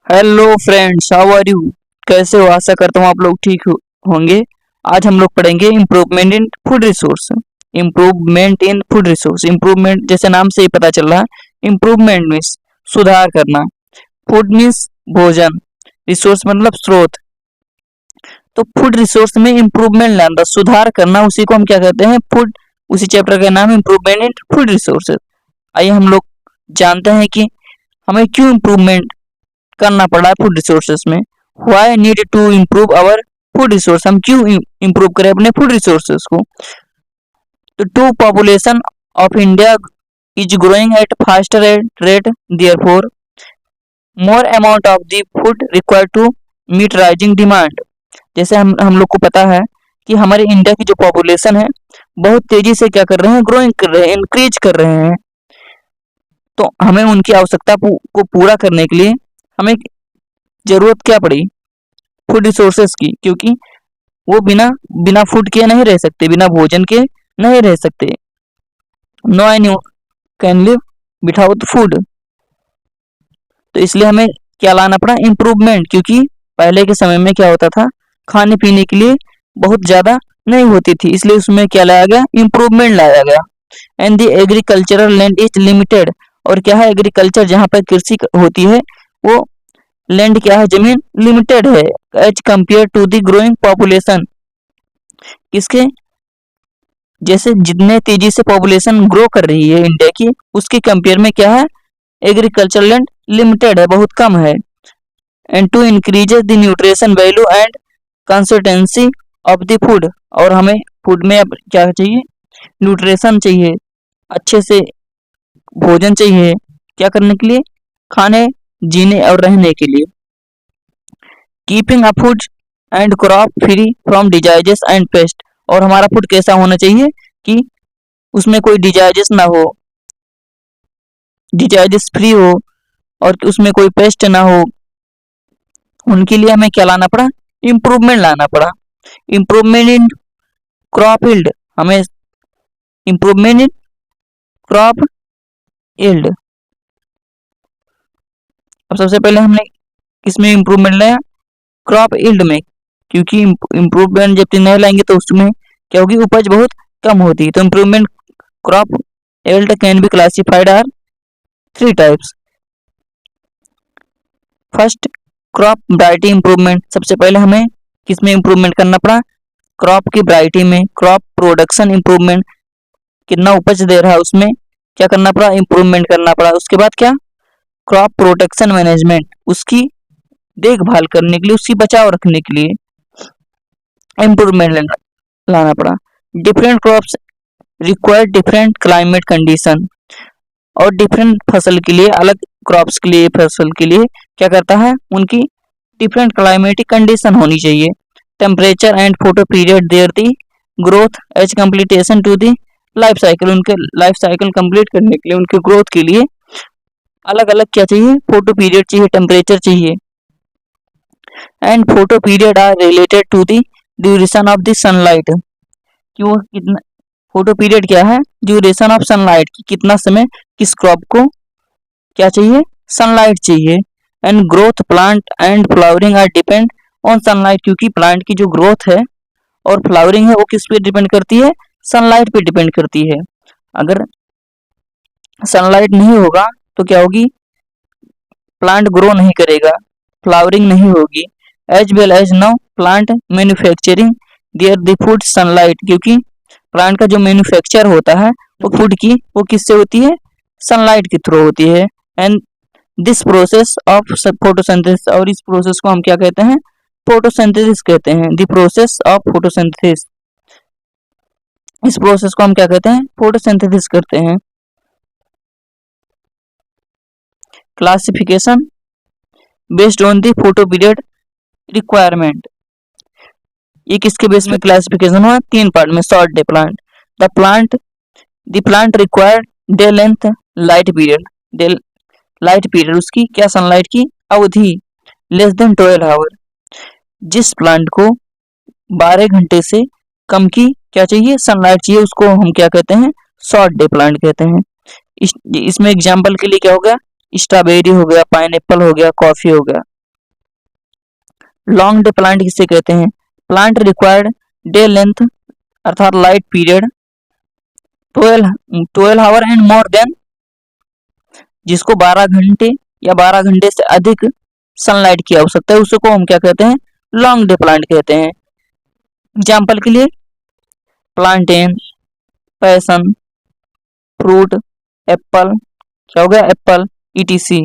Hello friends, how are you. कैसे हो? आशा करता हूँ आप लोग ठीक होंगे। आज हम लोग पढ़ेंगे improvement in food resource. Improvement in food resource, improvement जैसे नाम से ही पता चल रहा है। इम्प्रूवमेंट मीन्स सुधार करना, फूड मीन्स भोजन, रिसोर्स मतलब स्रोत। तो फूड रिसोर्स में इम्प्रूवमेंट लाना, सुधार करना, उसी को हम क्या कहते हैं? फूड। उसी चैप्टर का नाम इम्प्रूवमेंट इन फूड रिसोर्सेज। आइए हम लोग जानते हैं कि हमें क्यों इम्प्रूवमेंट करना पड़ा फूड रिसोर्सेस में। Why need to improve our food resource, हम क्यों इम्प्रूव करें अपने फूड रिसोर्सेस को। तो to population of India is growing at faster rate, therefore more amount of the food required to meet rising demand. जैसे हम लोग को पता है कि हमारे इंडिया की जो पॉपुलेशन है बहुत तेजी से क्या कर रहे हैं? ग्रोइंग कर रहे हैं, इंक्रीज कर रहे हैं। तो हमें उनकी आवश्यकता को पूरा करने के लिए हमें जरूरत क्या पड़ी? फूड रिसोर्सेस की, क्योंकि वो बिना बिना फूड के नहीं रह सकते, बिना भोजन के नहीं रह सकते। No any can live without food. तो इसलिए हमें क्या लाना पड़ा? इम्प्रूवमेंट, क्योंकि पहले के समय में क्या होता था? खाने पीने के लिए बहुत ज्यादा नहीं होती थी, इसलिए उसमें क्या लाया गया? इम्प्रूवमेंट लाया गया। And the agricultural land is limited. और क्या है? एग्रीकल्चर, जहाँ पर कृषि होती है, वो लैंड क्या है? जमीन लिमिटेड है as compare to the growing population. किसके? जैसे जितने तेजी से पॉपुलेशन ग्रो कर रही है इंडिया की, उसके कंपेयर में क्या है? एग्रीकल्चर लैंड लिमिटेड है, बहुत कम है। And to increases the nutrition value and consistency of the food. और हमें फूड में अब क्या चाहिए? न्यूट्रिशन चाहिए, अच्छे से भोजन चाहिए। क्या करने के लिए? खाने, जीने और रहने के लिए। Keeping a food and crop free from diseases and pest. और हमारा फूड कैसा होना चाहिए कि उसमें कोई डिजाइजेस ना हो, डिजाइजेस फ्री हो, और उसमें कोई पेस्ट ना हो। उनके लिए हमें क्या लाना पड़ा? इम्प्रूवमेंट लाना पड़ा। इम्प्रूवमेंट इन क्रॉप यील्ड, हमें इम्प्रूवमेंट इन क्रॉप यील्ड। अब सबसे पहले हमने किसमें इम्प्रूवमेंट लाया? क्रॉप यील्ड में, क्योंकि इम्प्रूवमेंट जब नहीं लाएंगे तो उसमें क्या होगी? उपज बहुत कम होती है। तो improvement crop yield can be classified are three types. First, crop variety improvement. सबसे पहले हमें किसमें इम्प्रूवमेंट करना पड़ा? क्रॉप की वैरायटी में। क्रॉप प्रोडक्शन इम्प्रूवमेंट, कितना उपज दे रहा है उसमें क्या करना पड़ा? इम्प्रूवमेंट करना पड़ा। उसके बाद क्या? क्रॉप प्रोटेक्शन मैनेजमेंट, उसकी देखभाल करने के लिए, उसकी बचाव रखने के लिए इम्प्रूवमेंट लाना पड़ा। Different crops require different climate condition. और डिफरेंट फसल के लिए, अलग क्रॉप्स के लिए, फसल के लिए क्या करता है? उनकी डिफरेंट क्लाइमेटिक कंडीशन होनी चाहिए। Temperature and photo period their the growth as completion to the life cycle. उनके लाइफ साइकिल कंप्लीट करने के लिए, उनके ग्रोथ के लिए अलग अलग क्या चाहिए? फोटो पीरियड चाहिए, टेम्परेचर चाहिए। And photo period are related to the duration of the sunlight. कि वो कितना, फोटो पीरियड क्या है? ड्यूरेशन ऑफ सनलाइट, कि कितना समय किस क्रॉप को क्या चाहिए? सनलाइट चाहिए। And growth plant and flowering are depend on sunlight, क्योंकि प्लांट की जो ग्रोथ है और फ्लावरिंग है वो किस पे डिपेंड करती है? सनलाइट पे डिपेंड करती है। अगर सनलाइट नहीं होगा तो क्या होगी? प्लांट ग्रो नहीं करेगा, फ्लावरिंग नहीं होगी। As well as now plant manufacturing their the food sunlight, क्योंकि प्लांट का जो मैन्युफैक्चर होता है वो फूड की, वो किससे होती है? सनलाइट के थ्रू होती है। And this process of photosynthesis, और इस प्रोसेस को हम क्या कहते हैं? फोटोसिंथेसिस कहते हैं। द प्रोसेस ऑफ फोटोसिंथेसिस, इस प्रोसेस को हम क्या कहते हैं? फोटोसिंथेसिस करते हैं। Classification based on the photo period requirement. ये किसके बेस में क्लासिफिकेशन हुआ? तीन पार्ट में। Short day plant, the plant required day length light period, day light period, उसकी क्या? सनलाइट की अवधि लेस देन 12 आवर। जिस प्लांट को 12 घंटे से कम की क्या चाहिए? सनलाइट चाहिए, उसको हम क्या कहते हैं? शॉर्ट डे प्लांट कहते हैं। इसमें एग्जाम्पल के लिए क्या हो गया? स्ट्रॉबेरी हो गया, पाइनएप्पल हो गया, कॉफी हो गया। लॉन्ग डे प्लांट किसे कहते हैं? प्लांट रिक्वायर्ड डे लेंथ अर्थात light period 12 our and more than, जिसको 12 घंटे या 12 घंटे से अधिक सनलाइट की आवश्यकता है उसको हम क्या कहते हैं? लॉन्ग डे प्लांट कहते हैं। एग्जाम्पल के लिए प्लांटेन, पैसन, फ्रूट, एप्पल, क्या हो गया? Apple, ETC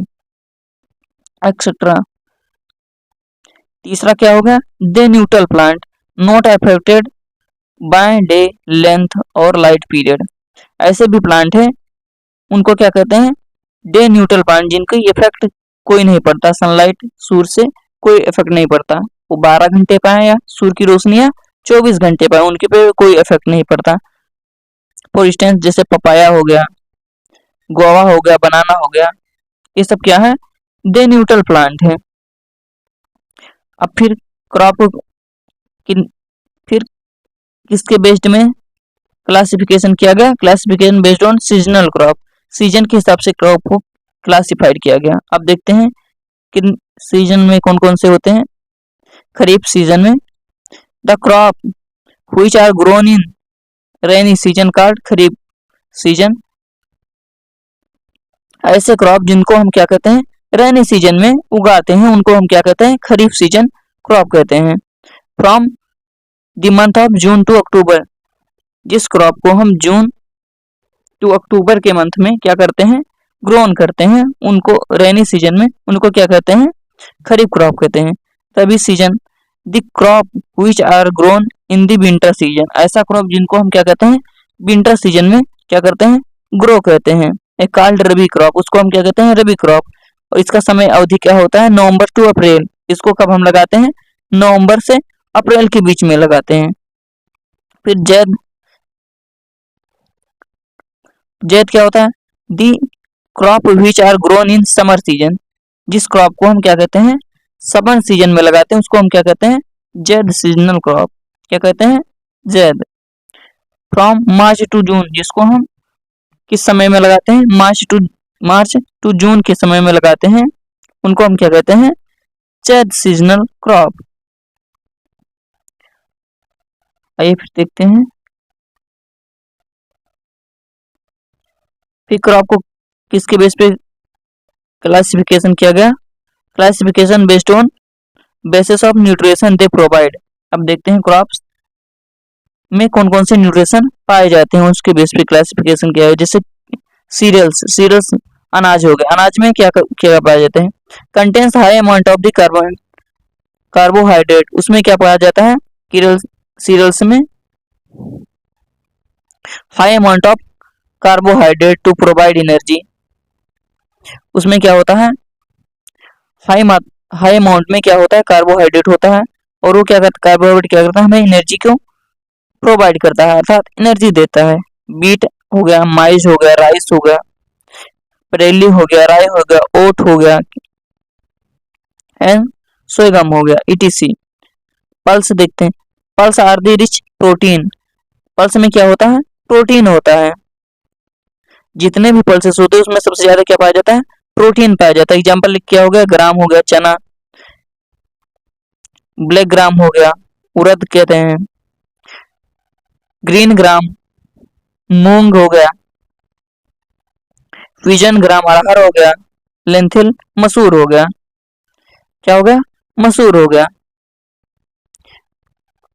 etcetera. तीसरा क्या होगा? They neutral plant not affected by day length और लाइट पीरियड। ऐसे भी प्लांट है उनको क्या कहते हैं? डे न्यूट्रल प्लांट, जिनको इफेक्ट कोई नहीं पड़ता, सनलाइट सूर्य से कोई इफेक्ट नहीं पड़ता। वो 12 घंटे पाए या सूर्य की रोशनी या 24 घंटे पाए, उनके पे कोई इफेक्ट नहीं पड़ता। फॉर इंस्टेंस जैसे पपाया हो गया, गुआवा हो गया, बनाना हो गया, ये सब क्या है? डे न्यूट्रल प्लांट है। अब फिर क्रॉप फिर किसके बेस्ड में क्लासिफिकेशन किया गया? Classification based on seasonal crop, season के हिसाब से क्रॉप को क्लासिफाइड किया गया। अब देखते हैं किन सीजन में कौन कौन से होते हैं। खरीफ सीजन में the crop which are grown in rainy season called kharif season. ऐसे क्रॉप जिनको हम क्या कहते हैं? रेनी सीजन में उगाते हैं, उनको हम क्या कहते हैं? खरीफ सीजन क्रॉप कहते हैं। From the month of June to October, जिस क्रॉप को हम जून टू अक्टूबर के मंथ में क्या करते हैं? ग्रोन करते हैं, उनको रेनी सीजन में उनको क्या कहते हैं? खरीफ क्रॉप कहते हैं। तभी season the crop which are grown in the winter season, ऐसा क्रॉप जिनको हम क्या कहते हैं? विंटर सीजन में क्या करते हैं? ग्रो कहते हैं। एक कॉल्ड रबी क्रॉप, उसको हम क्या कहते हैं? रबी क्रॉप। और इसका समय अवधि क्या होता है? नवंबर टू अप्रैल। इसको कब हम लगाते हैं? नवंबर से अप्रैल के बीच में लगाते हैं। फिर जैद, जैद क्या होता है? The crop which are grown in summer season, जिस क्रॉप को हम क्या कहते हैं? समर सीजन में लगाते हैं, उसको हम क्या कहते हैं? Zaid seasonal crop. क्या कहते हैं? Zaid. From March to June, जिसको हम किस समय में लगाते हैं? मार्च टू जून के समय में लगाते हैं, उनको हम क्या कहते हैं? Zaid seasonal crop. आइए फिर देखते हैं फिर क्रॉप को किसके बेस पे क्लासिफिकेशन किया गया? Classification based on basis of nutrition they provide. अब देखते हैं क्रॉप्स में कौन कौन से न्यूट्रिशन पाए जाते हैं, उसके बेस पे क्लासिफिकेशन किया है। जैसे सीरियल्स अनाज हो गया, अनाज में क्या क्या पाया जाता है? Contains high amount of the carbohydrate, उसमें क्या पाया जाता है? सीरियल्स में high amount of carbohydrate to provide energy. उसमें क्या होता है? हाई अमाउंट में क्या होता है? कार्बोहाइड्रेट होता है, और वो क्या करता है? कार्बोहाइड्रेट क्या करता है? हमें एनर्जी को प्रोवाइड करता है, अर्थात एनर्जी देता है। बीट हो गया, माइज हो गया, राइस हो गया, परेली हो गया, राई हो गया, ओट हो गया एंड सोयगम हो गया, ईटीसी। पल्स देखते हैं। Pulse are the rich protein, pulse में क्या होता है? प्रोटीन होता है। जितने भी पल्सेस होते हैं उसमें सबसे ज्यादा क्या पाया जाता है? प्रोटीन पाया जाता है। एग्जाम्पल क्या हो गया? ग्राम हो गया चना, ब्लैक ग्राम हो गया उड़द कहते हैं, ग्रीन ग्राम मूंग हो गया, फिजन ग्राम अरहर हो गया, लेंथिल मसूर हो गया। क्या हो गया? मसूर हो गया।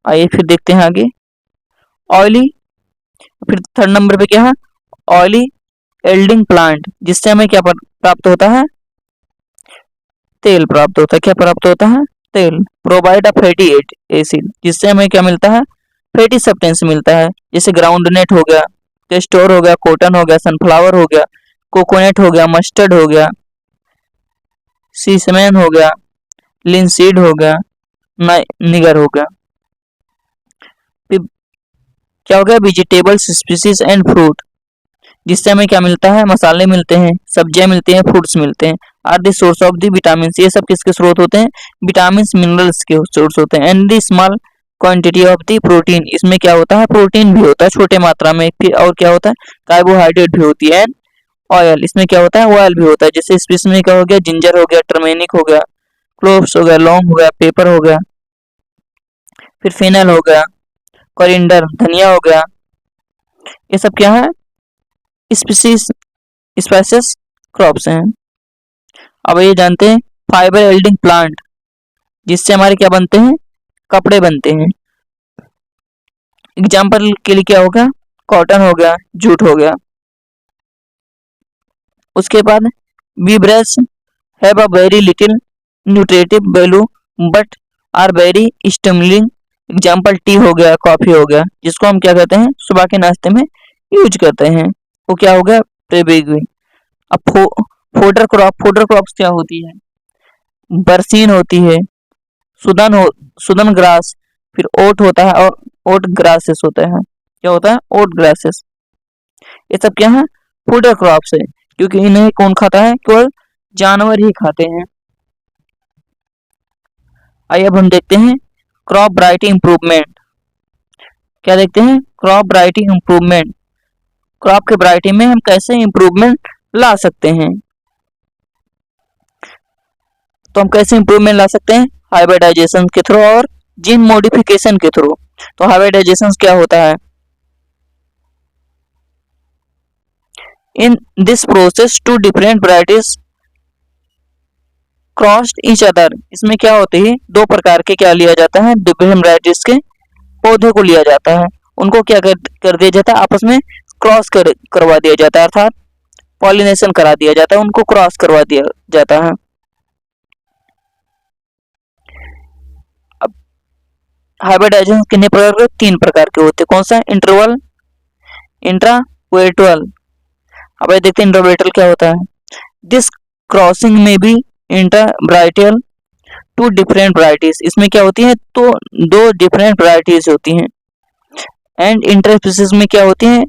आइए फिर देखते हैं आगे ऑयली। फिर थर्ड नंबर पे क्या है? ऑयली एल्डिंग प्लांट, जिससे हमें क्या प्राप्त होता है? तेल प्राप्त होता है। क्या प्राप्त होता है? तेल। प्रोवाइड अ फैटी एसिड, जिससे हमें क्या मिलता है? फैटी सब्सटेंस मिलता है। जैसे ग्राउंडनट हो गया, कैस्टोर हो गया, कॉटन हो गया, सनफ्लावर हो गया, कोकोनट हो गया, मस्टर्ड हो गया, सीसमेन हो गया, लिनसीड हो गया, निगर हो गया। फिर क्या हो गया? वेजिटेबल्स स्पीसीज एंड फ्रूट, जिससे हमें क्या मिलता है? मसाले मिलते हैं, सब्जियां मिलती हैं, फ्रूट्स मिलते हैं। Are the source of the vitamin, ये सब किसके स्रोत होते हैं? विटामिन मिनरल्स के सोर्स होते हैं। And the small quantity of the protein, इसमें क्या होता है? प्रोटीन भी होता है छोटे मात्रा में। फिर और क्या होता है? कार्बोहाइड्रेट भी होती है। ऑयल, इसमें क्या होता है? ऑयल भी होता है। जैसे स्पीसीज में क्या हो गया? जिंजर हो गया, टर्मेरिक हो गया, क्लोव्स हो गया, लौंग हो गया, पेपर हो गया, फिर फेनल हो गया, कोरिएंडर धनिया हो गया, ये सब क्या है? स्पीसीज स्पाइसेस क्रॉप्स हैं। अब ये जानते हैं फाइबर एल्डिंग प्लांट, जिससे हमारे क्या बनते हैं? कपड़े बनते हैं। एग्जाम्पल के लिए क्या हो गया? कॉटन हो गया, जूट हो गया। उसके बाद beverages have a very little nutritive value but are very stimulating. Example tea हो गया, कॉफी हो गया, जिसको हम क्या कहते हैं? सुबह के नाश्ते में यूज करते हैं। वो क्या हो गया? प्रेबिग्वी। अब फोडर क्रॉप्स क्या होती है? बरसीन होती है, सुदन ग्रास, फिर ओट होता है और ओट ग्रासेस होता है। क्या होता है? ओट ग्रासेस। ये सब क्या है? फूडर क्रॉप्स है, क्योंकि इन्हें कौन खाता है? केवल जानवर ही खाते हैं। आइए अब हम देखते हैं क्रॉप वैरायटी इंप्रूवमेंट। क्या देखते हैं? Crop variety improvement. क्रॉप के वैरायटी में हम कैसे इंप्रूवमेंट ला सकते हैं? तो हम कैसे इंप्रूवमेंट ला सकते हैं? हाइब्रिडाइजेशन के थ्रू और जीन मॉडिफिकेशन के थ्रू। तो हाइब्रिडाइजेशन क्या होता है? In this process two different varieties crossed each other. इसमें क्या होती है? दो प्रकार के क्या लिया जाता है? डिफरेंट वैरायटीज के पौधे को लिया जाता है, उनको क्या कर दिया जाता है? आपस में करवा दिया जाता है, अर्थात पॉलिनेशन करा दिया जाता है, उनको क्रॉस करवा दिया जाता है। अब हाइब्रिडाइजेशन कितने प्रकार के? 3 प्रकार के होते हैं। कौन सा? इंटरवल, इंट्रावेटरल। अब ये देखते हैं इंट्रावेटरल क्या होता है? दिस क्रॉसिंग में भी इंटरवैराइटल टू डिफरेंट वैरायटीज। इसमें क्या होती है? तो दो डिफरेंट वैरायटीज होती हैं। एंड इंटरस्पीसीज में क्या होती है?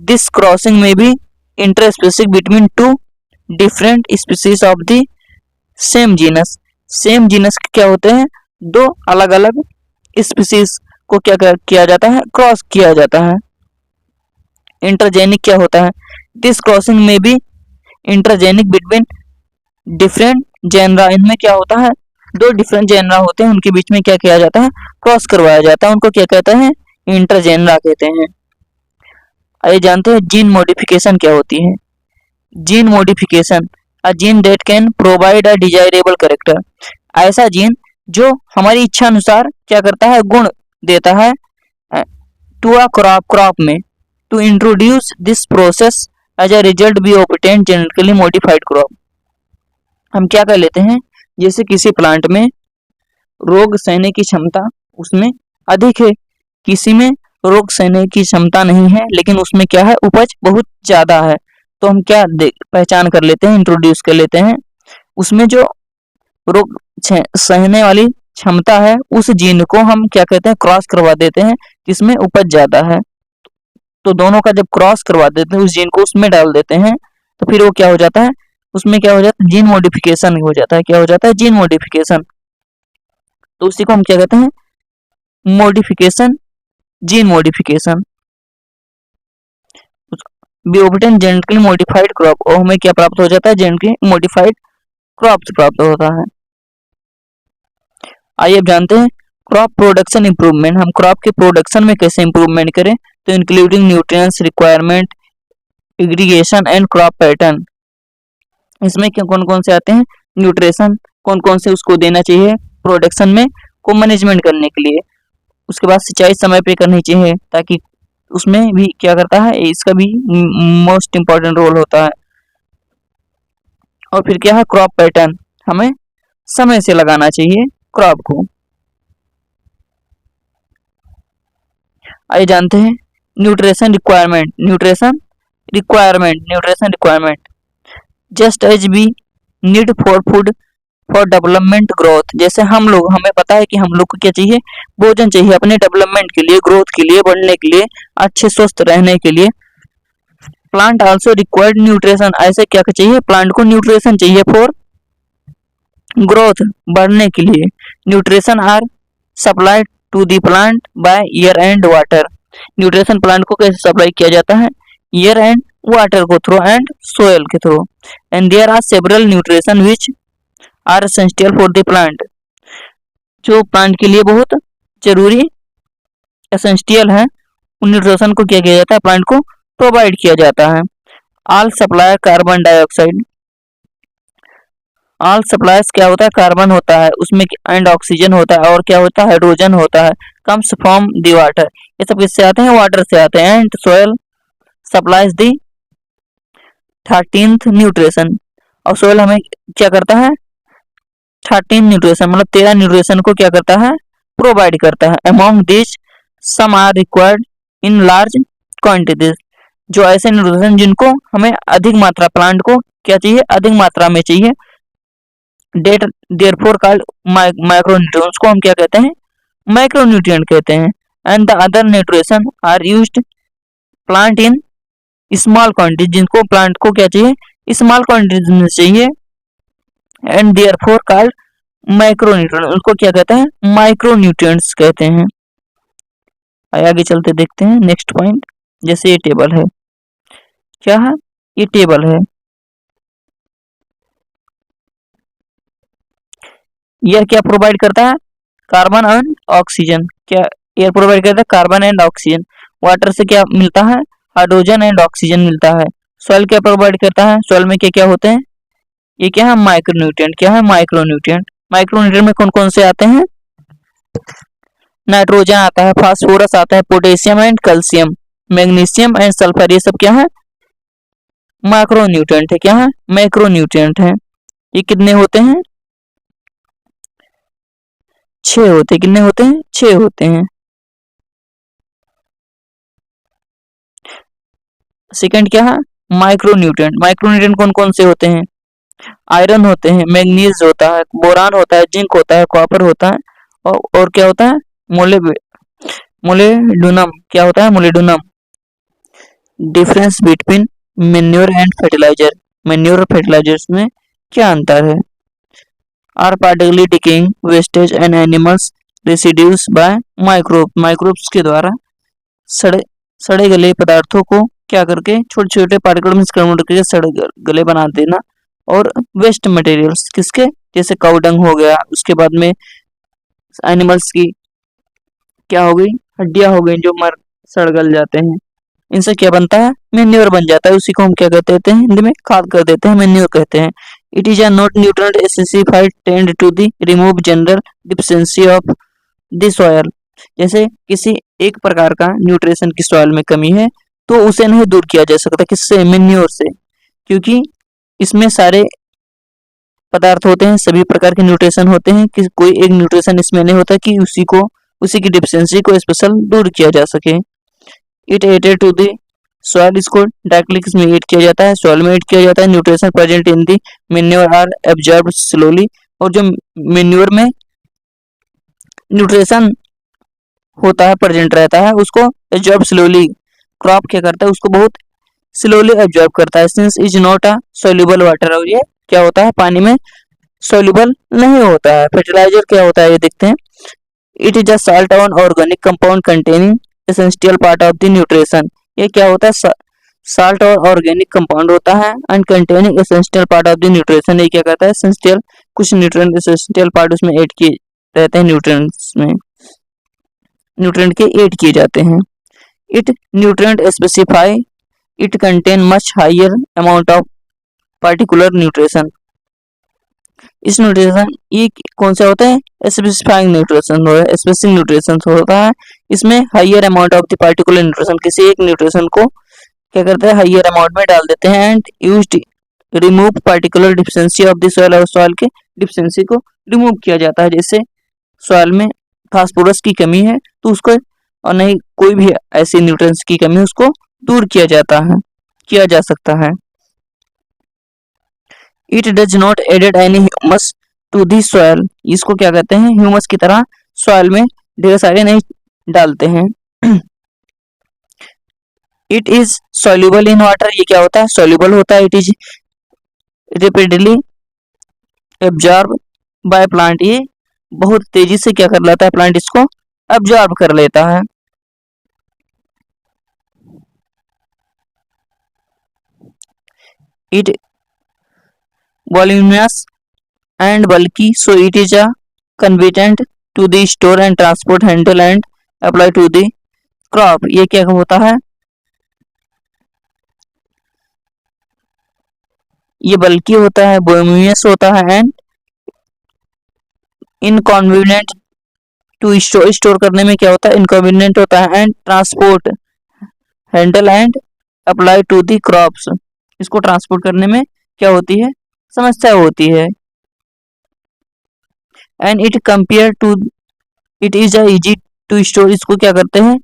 दिस क्रॉसिंग में भी interspecific between two different species of the same genus. Same genus क्या होते हैं? दो अलग अलग स्पीसीज को क्या किया जाता है? क्रॉस किया जाता है। इंटरजेनिक क्या होता है? दिस क्रॉसिंग में भी इंटरजेनिक बिटवीन डिफरेंट जेनरा। इनमें क्या होता है? दो डिफरेंट जेनरा होते हैं, उनके बीच में क्या किया जाता है? क्रॉस करवाया जाता है, उनको क्या कहते हैं? इंटरजेनरा कहते हैं। आइए जानते हैं जीन मॉडिफिकेशन क्या होती है। Gene modification a gene that can provide a desirable character. ऐसा जीन जो हमारी इच्छा अनुसार क्या करता है? गुण देता है टू अ क्रॉप में। To introduce this process as a result we obtain genetically modified crop. हम क्या कर लेते हैं? जैसे किसी प्लांट में रोग सहने की क्षमता उसमें अधिक है, किसी में रोग सहने की क्षमता नहीं है, लेकिन उसमें क्या है? उपज बहुत ज्यादा है। तो हम क्या पहचान कर लेते हैं? इंट्रोड्यूस कर लेते हैं उसमें जो रोग सहने वाली क्षमता है, उस जीन को हम क्या कहते हैं? क्रॉस करवा देते हैं, जिसमें उपज ज्यादा है। तो दोनों का जब क्रॉस करवा देते हैं, उस जीन को उसमें डाल देते हैं, तो फिर वो क्या हो जाता है? उसमें क्या हो जाता है? जीन मॉडिफिकेशन हो जाता है। क्या हो जाता है? Gene modification. तो उसी को हम क्या कहते हैं? Modification, gene modification. We obtain genetically modified crop, और हमें क्या प्राप्त हो जाता है? जेनेटिकली मॉडिफाइड क्रॉप प्राप्त होता है। आइए अब जानते हैं क्रॉप प्रोडक्शन इंप्रूवमेंट। हम क्रॉप के प्रोडक्शन में कैसे इंप्रूवमेंट करें? तो including nutrients requirement, irrigation and crop pattern. इसमें क्या कौन कौन से आते हैं? न्यूट्रिशन कौन कौन से उसको देना चाहिए प्रोडक्शन में को मैनेजमेंट करने के लिए। उसके बाद सिंचाई समय पे करनी चाहिए, ताकि उसमें भी क्या करता है? इसका भी मोस्ट इम्पोर्टेंट रोल होता है। और फिर क्या है? क्रॉप पैटर्न, हमें समय से लगाना चाहिए क्रॉप को। आइए जानते हैं nutrition requirement. Nutrition requirement just as we need for food for development growth. जैसे हमें पता है कि हम लोग को क्या चाहिए? भोजन चाहिए अपने डेवलपमेंट के लिए, ग्रोथ के लिए, बढ़ने के लिए, अच्छे स्वस्थ रहने के लिए। Plant also required nutrition. ऐसे क्या चाहिए? प्लांट को न्यूट्रिशन चाहिए फॉर ग्रोथ, बढ़ने के लिए। Nutrition are supplied to the plant by air and water. Nutrition plant को कैसे सप्लाई किया जाता है? एयर एंड वाटर को थ्रू एंड सोयल के through. And there are several nutrition which are essential for the plant, जो plant के लिए बहुत जरूरी एसेंशियल है, उन न्यूट्रिशन को क्या किया जाता है, प्लांट को प्रोवाइड किया जाता है। All supply carbon dioxide, all supplies क्या होता है, कार्बन होता है उसमें एंड ऑक्सीजन होता है और क्या होता है, हाइड्रोजन होता है, कम्स फ्रॉम द वाटर, ये सब किससे आते हैं, वाटर से आते हैं। And soil supplies the 13th nutrition, और सोयल हमें क्या करता है, 13 न्यूट्रिशन मतलब 13 न्यूट्रिशन को क्या करता है, प्रोवाइड करता है। Among this some are required in large quantities, जो ऐसे न्यूट्रिशन जिनको हमें अधिक मात्रा, प्लांट को क्या चाहिए, अधिक मात्रा में चाहिए, डेट देयरफॉर कॉल्ड माइक्रोन्यूट्रिएंट्स, को हम क्या कहते हैं, माइक्रोन्यूट्रिएंट कहते हैं। And the other nutrition are used plant in small quantity, जिनको प्लांट को क्या चाहिए, स्मॉल क्वांटिटीज में चाहिए, एंड देयरफॉर कॉल्ड माइक्रोन्यूट्रिएंट, उसको क्या कहते हैं, माइक्रोन्यूट्रिएंट्स कहते हैं। आगे चलते देखते हैं नेक्स्ट पॉइंट। जैसे ये टेबल है, क्या है, ये टेबल है, यह क्या प्रोवाइड करता है, कार्बन एंड ऑक्सीजन, क्या एयर प्रोवाइड करता है, कार्बन एंड ऑक्सीजन। वाटर से क्या मिलता है, हाइड्रोजन एंड ऑक्सीजन मिलता है। सॉइल क्या प्रोवाइड करता है, सॉइल में क्या क्या होते हैं, ये क्या है, माइक्रोन्यूट्रिएंट, क्या है, माइक्रोन्यूट्रिएंट। माइक्रोन्यूट्रिएंट में कौन कौन से आते हैं, नाइट्रोजन आता है, फास्फोरस आता है, potassium and calcium, magnesium and sulphur, ये सब क्या है, माइक्रोन्यूट्रिएंट है, क्या है, माइक्रोन्यूट्रिएंट है। ये कितने होते हैं, 6 होते हैं, कितने होते हैं, 6 होते हैं। सेकंड क्या है, माइक्रोन्यूट्रिएंट। माइक्रोन्यूट्रिएंट कौन कौन से होते हैं, आयरन होते हैं, मैग्नीज होता है, बोरान होता है, जिंक होता है, कॉपर होता है, और क्या होता है, मोले मोलिब्डेनम, क्या होता है, molybdenum. Difference between manure and fertilizer, manure और फर्टिलाइजर्स में क्या अंतर है। Are partially decaying wastage and animals residues by microbe, microbes के द्वारा सड़े सड़े गले पदार्थों को क्या करके, छोटे छोटे पार्टिकल में कन्वर्ट करके सड़े गले बना देना। और वेस्ट मटेरियल्स किसके, जैसे काउडंग हो गया, उसके बाद में एनिमल्स की क्या हो गई, हड्डियां हो गई जो मर सड़ गल जाते हैं, इनसे क्या बनता है, मेन्योर बन जाता है, उसी को हम क्या कहते हैं, हिंदी में खाद कर देते हैं, मेन्योर कहते हैं। It is a not nutrient specified tend to the remove general deficiency of the soil, जैसे किसी एक प्रकार का न्यूट्रिशन की सॉइल में कमी है तो उसे नहीं दूर किया जा सकता, किससे, मेन्योर से, क्योंकि इसमें सारे पदार्थ होते हैं, सभी प्रकार के न्यूट्रिशन होते हैं, कि कोई एक न्यूट्रिशन इसमें नहीं होता कि उसी की डिफिशियंसी को स्पेशल दूर किया जा सके। It added to the soil, इसको डायरेक्टली किसमें एड किया जाता है, सॉइल में एड किया जाता है। Nutrition present in the manure are absorbed slowly, और जो मेन्योर में न्यूट्रिशन होता है, प्रेजेंट रहता है, उसको एब्जॉर्ब स्लोली, क्रॉप क्या करता है, उसको बहुत स्लोली एब्जॉर्ब करता है। Since is not a soluble water, और ये क्या होता है, पानी में सोल्यूबल नहीं होता है। फर्टिलाइजर क्या होता है, ये देखते हैं। It is a salt on organic compound containing essential part of the nutrition, ये क्या होता है, साल्ट और ऑर्गेनिक कंपाउंड होता है, and containing essential part of the nutrition, ये क्या कहता है, एसेंशियल, कुछ न्यूट्रिएंट एसेंशियल पार्ट उसमें ऐड किए रहते हैं, न्यूट्रिएंट्स में न्यूट्रिएंट के ऐड किए जाते हैं। It nutrient specify, it contain much higher amount of particular nutrition, इस न्यूट्रिशन ये कौन सा होता है, स्पेसिफाइंग न्यूट्रिशन होता है, स्पेसिफिक न्यूट्रिशन होता है। इसमें higher amount of the particular nutrition, किसी एक न्यूट्रिशन को क्या करते हैं, हायर अमाउंट में डाल देते हैं, and used remove particular deficiency of the soil, और सॉइल के डिफिशिएंसी को रिमूव किया जाता है। जैसे सॉइल में फास्फोरस की कमी है तो उसको, और नहीं कोई भी ऐसी न्यूट्रिएंट्स की कमी है, उसको दूर किया जाता है, किया जा सकता है। It does not added any humus to the soil, इसको क्या कहते हैं, ह्यूमस की तरह सॉइल में ढेर सारे नहीं डालते हैं। It is soluble in water, ये क्या होता है, सॉल्युबल होता है। It is rapidly absorb by plant, ये बहुत तेजी से क्या कर लेता है, प्लांट इसको एब्जॉर्ब कर लेता है। It voluminous and bulky, so it is a convenient to the store and transport, handle and apply to the crop. ये क्या होता है, ये बल्कि होता है, वोल्यूमिनस होता है, एंड इनकन्वीनियंट टू स्टोर करने में क्या होता है, इनकन्वीनियंट होता है, and transport, handle and apply to the crops, इसको ट्रांसपोर्ट करने में क्या होती है, समस्या होती है। And it compare to it is a easy to store, इसको क्या करते हैं,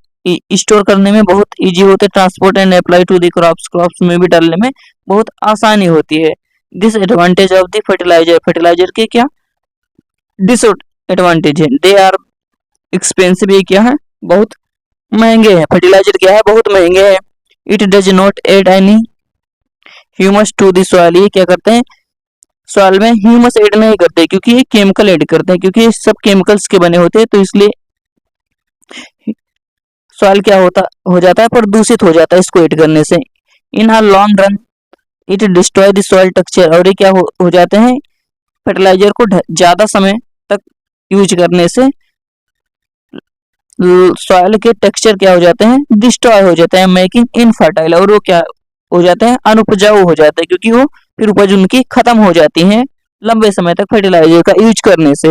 स्टोर करने में बहुत इजी होते हैं। Transport and apply to the crops, crops में भी डालने में बहुत आसानी होती है। Disadvantage of the fertiliser, fertiliser के क्या डिसएडवांटेज है, दे आर एक्सपेंसिव, ये क्या है, बहुत महंगे हैं। फर्टिलाइजर क्या है, बहुत महंगे हैं। It does not add any humus to the soil, ये क्या करते हैं, सॉइल में ह्यूमस ऐड नहीं करते, क्योंकि ये केमिकल ऐड करते हैं, क्योंकि ये सब केमिकल्स के बने होते हैं, तो इसलिए सॉइल क्या होता हो जाता है, प्रदूषित हो जाता है इसको ऐड करने से। In a long run it destroy the soil texture, और ये क्या हो जाते हैं, फर्टिलाइजर को ज्यादा समय तक यूज करने से सॉइल के टेक्सचर क्या हो जाते हैं, डिस्ट्रॉय हो जाते हैं, मेकिंग इनफर्टाइल, और वो क्या हो जाते हैं, अनुपजाऊ हो जाते हैं, क्योंकि वो फिर उपज उनकी खत्म हो जाती है लंबे समय तक फर्टिलाइजर का यूज करने से।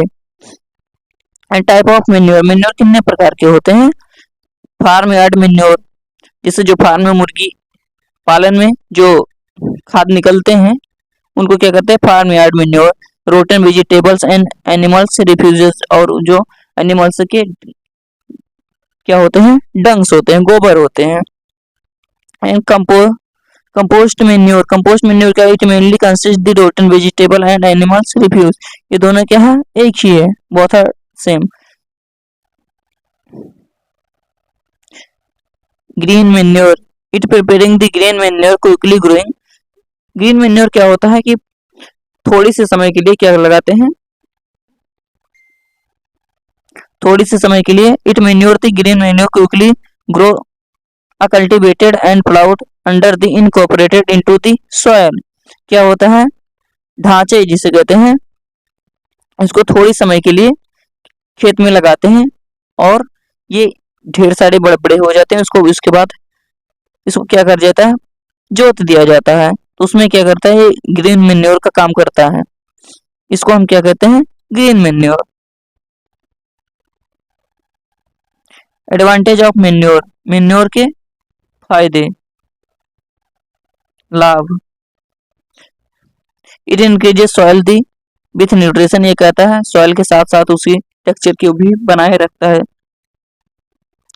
And type of manure, manure कितने प्रकार के होते हैं, फार्म यार्ड मेन्योर, जिससे जो फार्म में मुर्गी पालन में जो खाद निकलते हैं उनको क्या करते हैं, farm yard manure. Rotten vegetables and animals refuges, और जो एनिमल्स के क्या होते हैं, डंग्स होते हैं, गोबर होते हैं। And compost manure, compost manure का it mainly consist the rotten vegetable and animals refuse, ये दोनों क्या है, एक ही है, both are same. Green manure, it preparing the green manure quickly growing, green manure क्या होता है कि थोड़ी से समय के लिए क्या लगाते हैं, थोड़ी से समय के लिए, it manure the green manure quickly grow a cultivated and ploughed under the incorporated into the soil, क्या होता है, ढांचे जिसे कहते हैं, इसको थोड़ी समय के लिए खेत में लगाते हैं और ये ढेर सारे बड़े बड़े हो जाते हैं, उसको उसके बाद इसको क्या कर जाता है, जोत दिया जाता है, तो उसमें क्या करता है, ग्रीन मेन्योर का काम करता है, इसको हम क्या कहते हैं, green manure. Advantage of manure, manure के फायदे, लाभ, it increases soil the with nutrition, ये कहता है सॉइल के साथ साथ उसकी टेक्सचर को भी बनाए रखता है।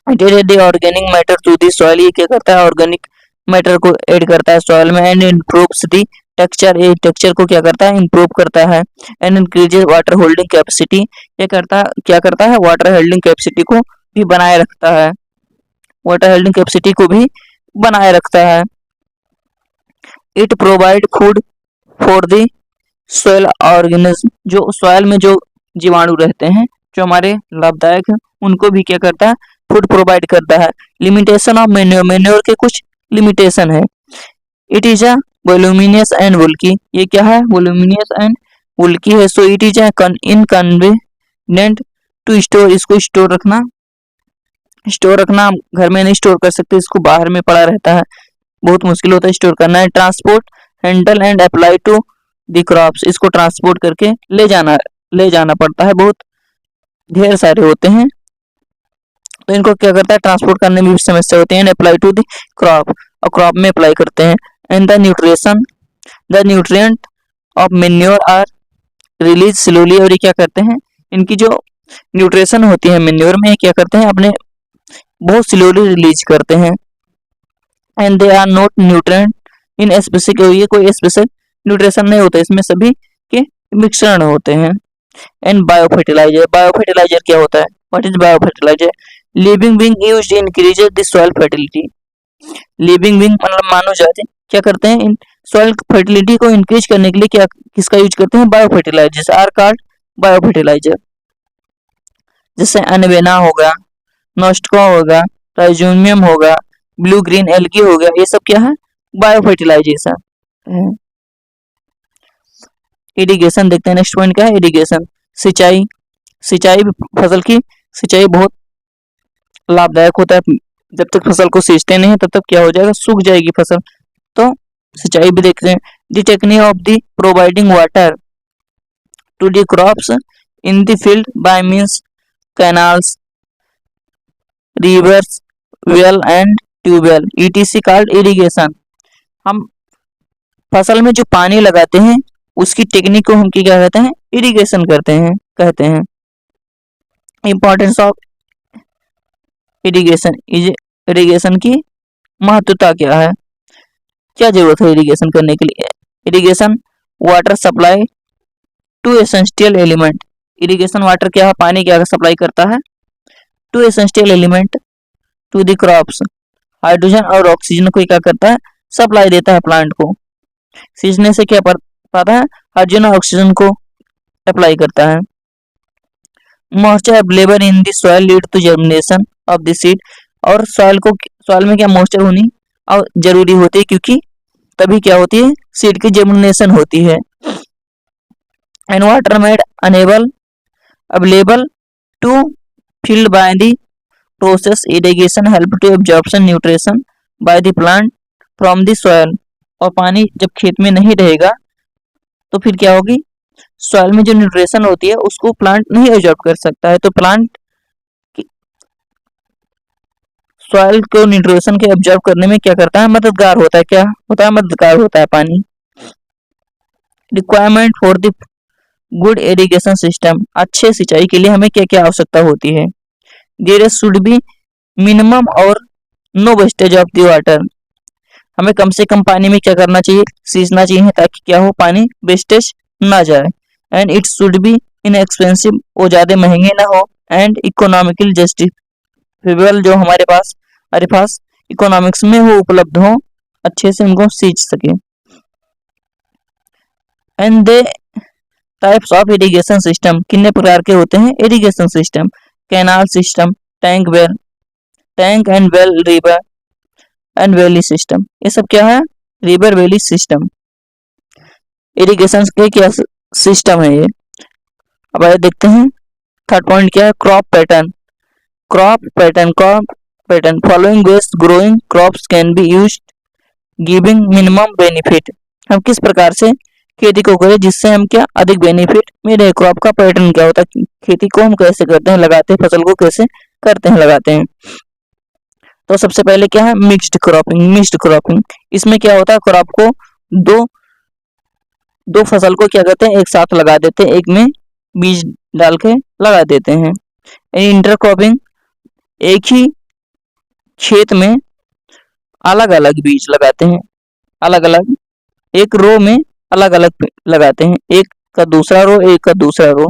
It add the organic matter to the soil, ये क्या करता है, ऑर्गेनिक मैटर को ऐड करता है सॉइल में। एंड इम्प्रूव्स दी टेक्सचर, ये टेक्सचर को क्या करता है, इम्प्रूव करता है। And increases water holding capacity, ये क्या करता है, वाटर होल्डिंग कैपेसिटी को भी बनाए रखता है, वाटर होल्डिंग कैपेसिटी को भी बनाए रखता है। It provide food for the soil organism, जो सॉइल में जो जीवाणु रहते हैं जो हमारे लाभदायक हैं उनको भी क्या करता है, फूड प्रोवाइड करता है। लिमिटेशन ऑफ मेन्योर, मेन्योर के कुछ लिमिटेशन है। It is a voluminous and bulky, ये क्या है, वोल्यूमिनियस एंड वुल्की है। So it is inconvenient to store, इसको स्टोर रखना हम घर में नहीं स्टोर कर सकते, इसको बाहर में पड़ा रहता है, बहुत मुश्किल होता है स्टोर करना है। Transport, handle and apply to the crops, इसको ट्रांसपोर्ट करके ले जाना पड़ता है, बहुत ढेर सारे होते हैं, तो इनको क्या करता है, ट्रांसपोर्ट करने में भी समस्या होती है। अप्लाई टू द क्रॉप, और क्रॉप में अप्लाई करते हैं। And the nutrient of manure are release slowly, और ये क्या करते हैं, इनकी जो न्यूट्रिशन होती है मेन्योर में, क्या करते हैं, अपने बहुत स्लोली रिलीज करते हैं। And they are not nutrient in specific, ये कोई स्पेसिफिक न्यूट्रिशन नहीं होता, इसमें सभी के मिश्रण होते हैं। And bio fertiliser, bio fertiliser क्या होता है, what is bio fertiliser, living being used increases the soil fertility, living being मतलब मानव जाति क्या करते हैं, इन सॉइल फर्टिलिटी को इंक्रीज करने के लिए क्या किसका यूज करते हैं, bio fertilisers are called bio fertiliser, जैसे अनवेना होगा, नोस्टका होगा, राइजोनियम होगा, ब्लू ग्रीन एल्गी होगा, ये सब क्या है, बायो फर्टिलाइजेशन है। इरिगेशन देखते हैं। नेक्स्ट पॉइंट क्या है? इरिगेशन, सिंचाई। सिंचाई फसल की सिंचाई बहुत लाभदायक होता है। जब तक फसल को सींचते नहीं है तब तक क्या हो जाएगा? सूख जाएगी फसल। तो सिंचाई भी देखते हैं। The technique of the providing water to the crops in the field by means canals, rivers, well and tubewell ETC called irrigation. हम फसल में जो पानी लगाते हैं उसकी टेक्निक को हम क्या कहते हैं? इरिगेशन कहते हैं। इंपॉर्टेंस ऑफ इरिगेशन, इरिगेशन की महत्वता क्या है? क्या जरूरत है इरिगेशन करने के लिए? Irrigation water supply two essential element. Irrigation water क्या है? पानी क्या सप्लाई करता है? Two essential element to the crops. Hydrogen और ऑक्सीजन को क्या करता है? सप्लाई देता है प्लांट को। सींचने से क्या पाता है? हाइड्रोजन और ऑक्सीजन को अप्लाई करता है। Moisture available in the soil lead to germination of the seed. और सॉइल में क्या मॉइस्चर होनी और जरूरी होती है, क्योंकि तभी क्या होती है? सीड की जर्मिनेशन होती है। And water made available to field by the process irrigation help to absorption nutrition by the plant from the soil. और पानी जब खेत में नहीं रहेगा तो फिर क्या होगी? सॉइल में जो न्यूट्रिशन होती है उसको प्लांट नहीं एब्जॉर्ब कर सकता है। तो प्लांट सॉइल को न्यूट्रिशन के एब्जॉर्ब करने में क्या करता है? मददगार होता है। क्या होता है? मददगार होता है पानी। Requirement for the good irrigation system. अच्छे सिंचाई के लिए हमें क्या क्या आवश्यकता होती है? देयर शुड बी मिनिमम और no wastage of the water. हमें कम से कम पानी में क्या करना चाहिए? सींचना चाहिए, ताकि क्या हो? पानी वेस्टेज ना जाए। And it should be inexpensive, वो ज्यादा महंगे ना हो। एंड इकोनॉमिकल जस्टिफिएबल, जो हमारे पास इकोनॉमिक्स में वो उपलब्ध हो, अच्छे से उनको सींच सके। And they types of irrigation system. कितने प्रकार के होते हैं irrigation system? Canal system, tank and well, river and valley system. ये सब क्या है? रिवर वैली सिस्टम इरिगेशन के क्या सिस्टम है ये। अब आइए देखते हैं। थर्ड पॉइंट क्या है? Crop pattern following west growing crops can be used giving minimum benefit. हम किस प्रकार से खेती को करें जिससे हम क्या अधिक बेनिफिट मिले? क्रॉप का पैटर्न क्या होता है? खेती को हम कैसे करते हैं, लगाते हैं, फसल को कैसे करते हैं, लगाते हैं। तो सबसे पहले क्या है? Mixed cropping. इसमें क्या होता है? क्रॉप को दो फसल को क्या करते हैं? एक साथ लगा देते हैं, एक में बीज डाल के लगा देते हैं। इंटरक्रॉपिंग, एक ही खेत में अलग अलग बीज लगाते हैं, अलग अलग एक रो में अलग अलग लगाते हैं, एक का दूसरा रो, एक का दूसरा रो।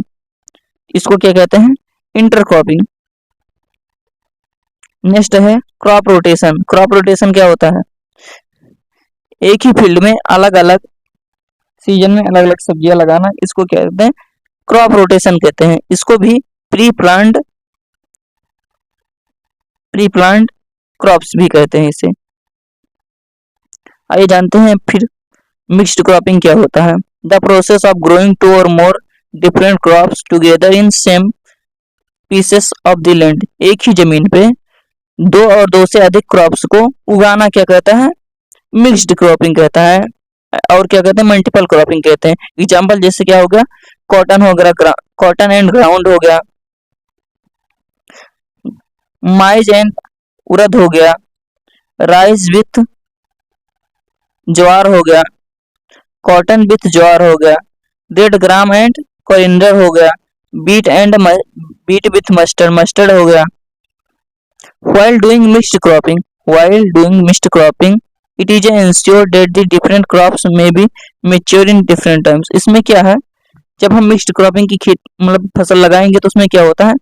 इसको क्या कहते हैं? इंटरक्रॉपिंग। नेक्स्ट है क्रॉप रोटेशन क्या होता है? एक ही फील्ड में अलग अलग सीजन में अलग अलग सब्जियां लगाना, इसको क्या कहते हैं? क्रॉप रोटेशन कहते हैं। इसको भी प्री प्लांट क्रॉप्स भी कहते हैं इसे। आइए जानते हैं फिर मिक्स्ड क्रॉपिंग क्या होता है। The process of growing two or more different crops together in same pieces of the land. एक ही जमीन पे दो और दो से अधिक क्रॉप्स को उगाना क्या कहता है? मिक्स्ड क्रॉपिंग कहता है। और क्या कहते हैं? मल्टीपल क्रॉपिंग कहते हैं। एग्जाम्पल जैसे क्या हो गया? कॉटन एंड ग्राउंड हो गया, माइज एंड उड़द हो गया, राइस विथ ज्वार हो गया, कॉटन विथ ज्वार हो गया, रेड ग्राम एंड कोरिएंडर हो गया, बीट विथ मस्टर्ड हो गया। While doing mixed cropping, it is ensured that the different crops may be mature in different times. इसमें क्या है? जब हम मिक्स्ड क्रॉपिंग की मतलब फसल लगाएंगे तो उसमें क्या होता है?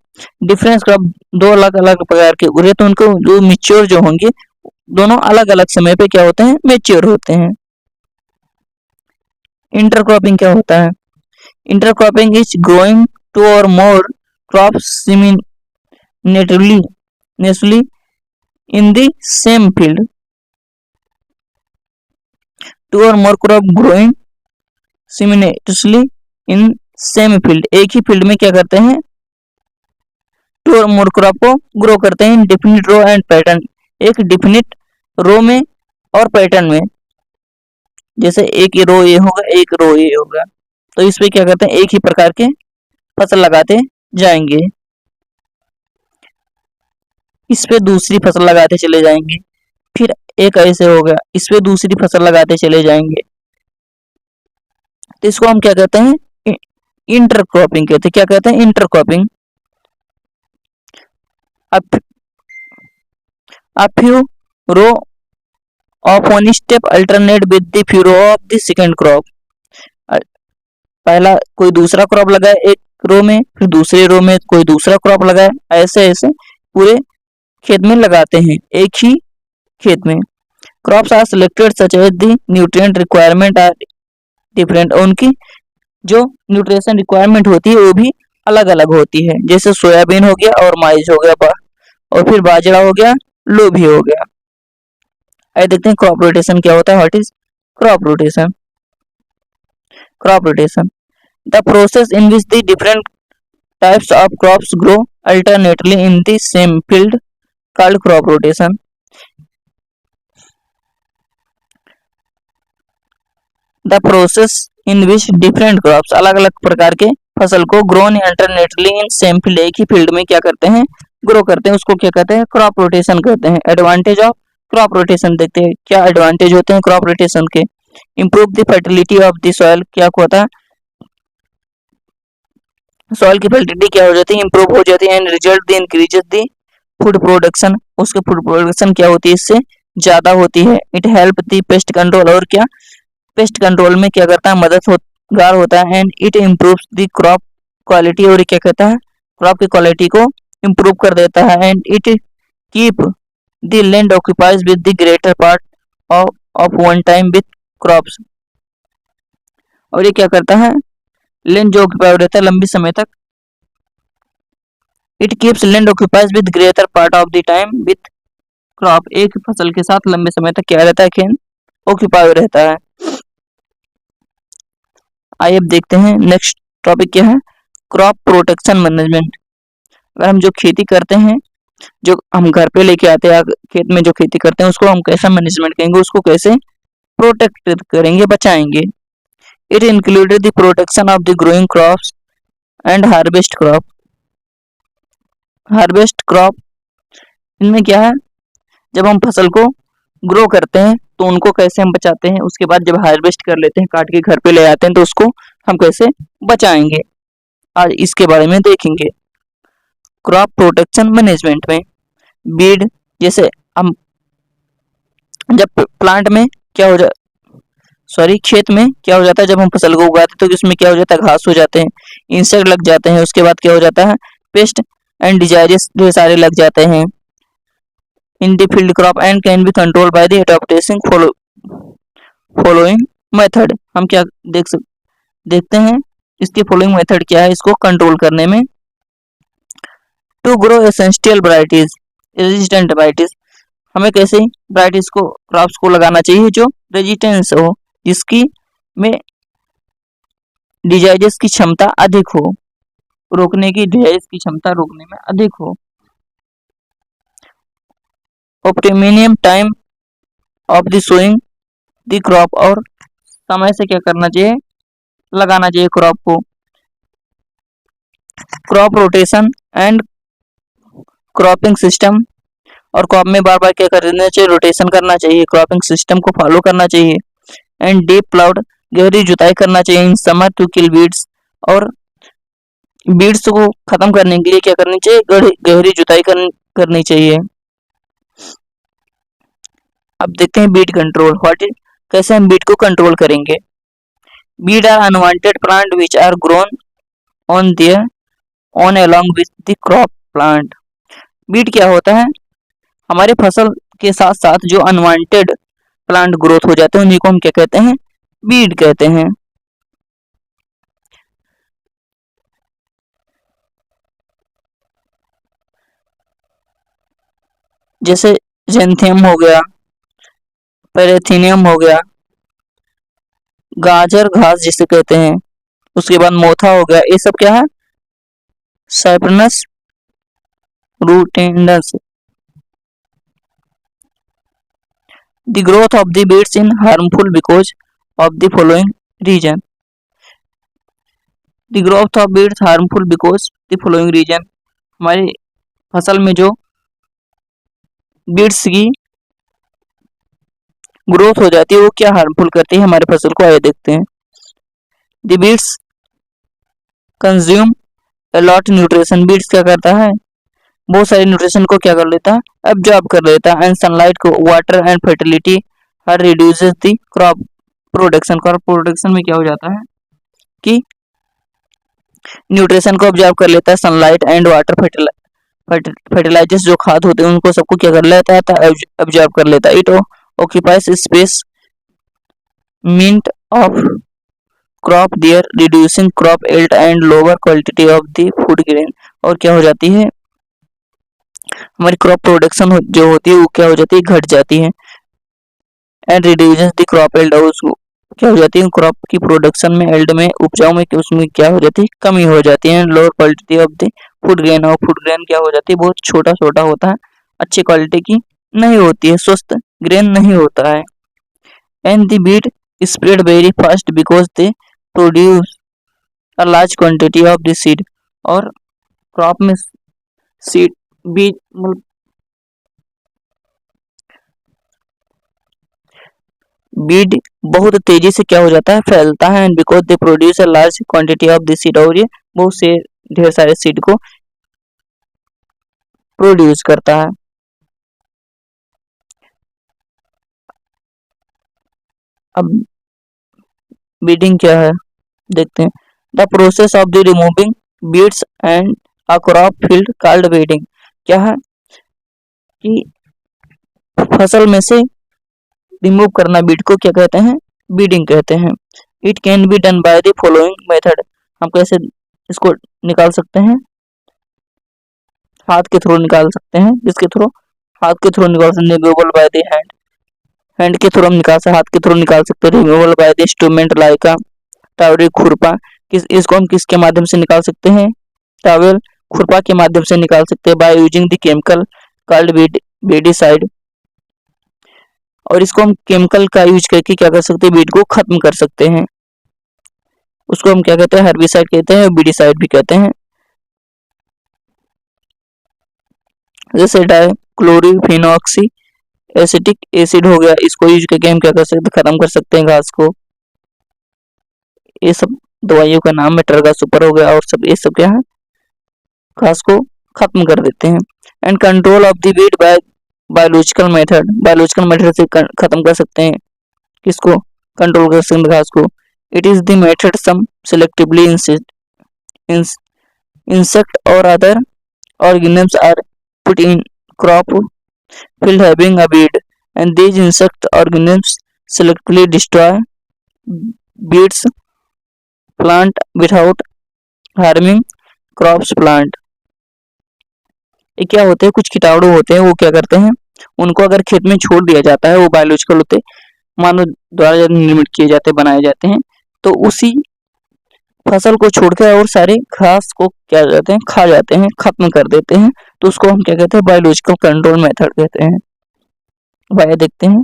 डिफरेंट क्रॉप दो अलग अलग प्रकार के उगे तो उनको जो मेच्योर जो होंगे दोनों अलग अलग समय पे क्या होते हैं? मेच्योर होते हैं। इंटरक्रॉपिंग क्या होता है? Intercropping is growing two or more crops similarly in the same field. Two or more crop growing simultaneously in same field, एक ही फील्ड में क्या करते हैं, टू और मोर क्रॉप को ग्रो करते हैं इन डिफिनिट रो एंड पैटर्न, एक definite रो में और पैटर्न में। जैसे एक रो ये होगा, एक रो ये होगा, तो इस पे क्या करते हैं, एक ही प्रकार के फसल लगाते जाएंगे, इस पे दूसरी फसल लगाते चले जाएंगे, फिर एक ऐसे हो गया, इस पे दूसरी फसल लगाते चले जाएंगे, तो इसको हम क्या कहते हैं, इंटरक्रॉपिंग कहते हैं। क्या कहते हैं, intercropping. A few row of one step alternate with the few row of the second crop। पहला कोई दूसरा क्रॉप लगाए एक रो में, फिर दूसरे रो में कोई दूसरा क्रॉप लगाए, ऐसे ऐसे पूरे खेत में लगाते हैं, एक ही खेत में। Crops are selected such as the nutrient requirement are different, उनकी जो न्यूट्रिशन रिक्वायरमेंट होती है वो भी अलग अलग होती है। जैसे सोयाबीन हो गया और माइज हो गया, और फिर बाजरा हो गया, लोबी हो गया। आइए देखते हैं क्रॉप रोटेशन क्या होता है। What is crop rotation? Crop rotation, the process in which the different types of crops grow alternately in the same field called crop rotation. The process in which different crops, अलग अलग प्रकार के फसल को grown alternately in same field, एक ही field में क्या करते हैं, ग्रो करते हैं, उसको क्या कहते हैं, क्रॉप रोटेशन कहते हैं। एडवांटेज ऑफ क्रॉप रोटेशन देखते हैं, क्या एडवांटेज होते हैं क्रॉप रोटेशन के। Improve the fertility of the soil, क्या होता है, सॉइल की फर्टिलिटी क्या हो जाती है, इंप्रूव हो जाती है। And result the increases the food production, उसके फूड प्रोडक्शन क्या होती है, इससे ज्यादा होती है। It help the pest control, और क्या पेस्ट कंट्रोल में क्या करता है, मददगार होता है। And it improves the crop quality, और क्या कहता है, क्रॉप की क्वालिटी को इम्प्रूव कर देता है। And it keep the land occupies with the greater part of one time with crops, और ये क्या करता है, लैंड जो ऑक्यूपाई रहता है लंबी समय तक, it keeps land occupies with greater part of the time with crop, एक फसल के साथ लंबे समय तक क्या रहता है, खेत ऑक्यूपाई रहता है। आइए अब देखते हैं नेक्स्ट टॉपिक क्या है, क्रॉप प्रोटेक्शन मैनेजमेंट। अगर हम जो खेती करते हैं, जो हम घर पे लेके आते हैं, खेत में जो खेती करते हैं, उसको हम कैसा मैनेजमेंट करेंगे, उसको कैसे प्रोटेक्ट करेंगे, बचाएंगे। It included the protection of the growing crops and harvest crop. Harvest crop, इनमें क्या है, जब हम फसल को ग्रो करते हैं तो उनको कैसे हम बचाते हैं, उसके बाद जब हार्वेस्ट कर लेते हैं, काट के घर पे ले आते हैं, तो उसको हम कैसे बचाएंगे, आज इसके बारे में देखेंगे। क्रॉप प्रोटेक्शन मैनेजमेंट में बीड, जैसे हम जब प्लांट में क्या हो खेत में क्या हो जाता है, जब हम फसल को उगाते हैं तो इसमें क्या हो जाता है, घास हो जाते हैं, इंसेक्ट लग जाते हैं, उसके बाद क्या हो जाता है, पेस्ट एंड डिजीजेस ढेर सारे लग जाते हैं इन the field crop and can be control by the adaptation following method. हम क्या देखते हैं, इसके फॉलोइंग मेथड क्या है, इसको कंट्रोल करने में। To grow essential varieties, resistant varieties, हमें कैसे वैरायटीज को, क्रॉप्स को लगाना चाहिए जो रेजिस्टेंस हो, जिसकी में डिजीजेस की क्षमता अधिक हो, रोकने की डिजीज की क्षमता रोकने में अधिक हो। Optimum time of the sowing the crop, और समय से क्या करना चाहिए, लगाना चाहिए क्रॉप को। Crop rotation and cropping system, और क्रॉप में बार बार क्या करना चाहिए, रोटेशन करना चाहिए, क्रॉपिंग सिस्टम को फॉलो करना चाहिए। एंड डीप प्लाउड, गहरी जुताई करना चाहिए in summer to kill weeds, और बीड्स को खत्म करने के लिए क्या करनी चाहिए, गहरी जुताई करनी चाहिए। अब देखते हैं बीड कंट्रोल, व्हाट इज, कैसे हम बीड को कंट्रोल करेंगे। Weed are unwanted plant which are grown on there on along with the crop plant. Weed क्या होता है, हमारे फसल के साथ साथ जो अनवांटेड प्लांट ग्रोथ हो जाते हैं उन्हीं को हम क्या कहते हैं, बीड कहते हैं। जैसे जेंथियम हो गया, पेरेथिनियम हो गया, गाजर घास जिसे कहते हैं, उसके बाद मोथा हो गया, ये सब क्या है, Cyperus rotundus. The growth of the weeds in harmful because of the following reason. The growth of weeds harmful because the following reason. हमारी फसल में जो बीड्स की ग्रोथ हो जाती है वो क्या हार्मफुल करती है हमारे फसल को, आइए देखते हैं। The beads consume a lot nutrition. Beads क्या करता है, बहुत सारे न्यूट्रिशन को क्या कर लेता है, एब्जॉर्ब कर लेता है। एंड सनलाइट को, water and fertility her reduces the crop production. Crop production में क्या हो जाता है कि न्यूट्रिशन को ऑब्जर्व कर लेता है, सनलाइट एंड वाटर फर्टिलाइजर्स जो खाद होते हैं उनको सबको क्या कर लेता है, ऑब्जर्व कर लेता है। It occupies space meant of crop there reducing crop yield and lower quality of the food grain. और क्या हो जाती है, हमारी क्रॉप प्रोडक्शन जो होती है वो क्या हो जाती है, घट जाती है। And reduces the crop yield, उसको क्या हो जाती है, क्रॉप की प्रोडक्शन में, yield में, उपजाऊ में उसमें क्या हो जाती है, कमी हो जाती है। Lower quality of the food grain, और फूड ग्रेन क्या हो जाती है, बहुत छोटा छोटा होता है, अच्छी क्वालिटी की नहीं होती है, स्वस्थ ग्रेन नहीं होता है। And the weed spread very fast because they produce a large quantity of the seed. और क्रॉप में सीड बीज बीड बहुत तेजी से क्या हो जाता है, फैलता है। And because they produce a large quantity of the seed, और ये बहुत से ढेर सारे सीड को प्रोड्यूस करता है। अब बीडिंग क्या है देखते हैं। The process of the removing weeds and a crop field called weeding. क्या है कि फसल में से रिमूव करना बीड को क्या कहते हैं, बीडिंग कहते हैं। It can be done by the following method. हम कैसे इसको निकाल सकते हैं, हाथ के थ्रू निकाल सकते हैं। जिसके थ्रू, हाथ के थ्रू निकाल सकते हैं, removal by the hand. Hand के थ्रू हम निकाल सकते, हाथ के थ्रू निकाल सकते हैं। Removal by the instrument like अ टावरी, खुरपा। इसको हम किसके माध्यम से निकाल सकते हैं, टावल, खुरपा के माध्यम से निकाल सकते हैं। By using the chemical called weedicide. और इसको हम केमिकल का यूज करके क्या कर सकते हैं, बीड को खत्म कर सकते हैं। उसको हम क्या कहते हैं, हर्बिसाइड कहते हैं, बीडिसाइड भी कहते हैं। जैसे डाइक्लोरोफिनॉक्सी एसिटिक एसिड हो गया, इसको यूज करके हम क्या कर सकते हैं, खत्म कर सकते हैं घास को। ये सब दवाइयों का नाम है, टर्गा सुपर हो गया, और सब ये सब क्या है, घास को खत्म कर देते हैं। And control of the Beed bye biological method. Biological method से खत्म कर सकते हैं, किसको, कंट्रोल कर सकते हैं घास को। It is the method some selectively insect or other organisms are put in crop field having a weed, and these insect organisms selectively destroy weeds plant without harming crops plant। ये क्या होते हैं, कुछ कीटाणु होते हैं, वो क्या करते हैं, उनको अगर खेत में छोड़ दिया जाता है, वो बायोलॉजिकल होते मानव द्वारा निर्मित किए जाते, बनाए जाते हैं, तो उसी फसल को छोड़कर और सारे घास को क्या जाते हैं, खा जाते हैं, खत्म कर देते हैं। तो उसको हम क्या कहते हैं, बायोलॉजिकल कंट्रोल मेथड कहते हैं। आइए देखते हैं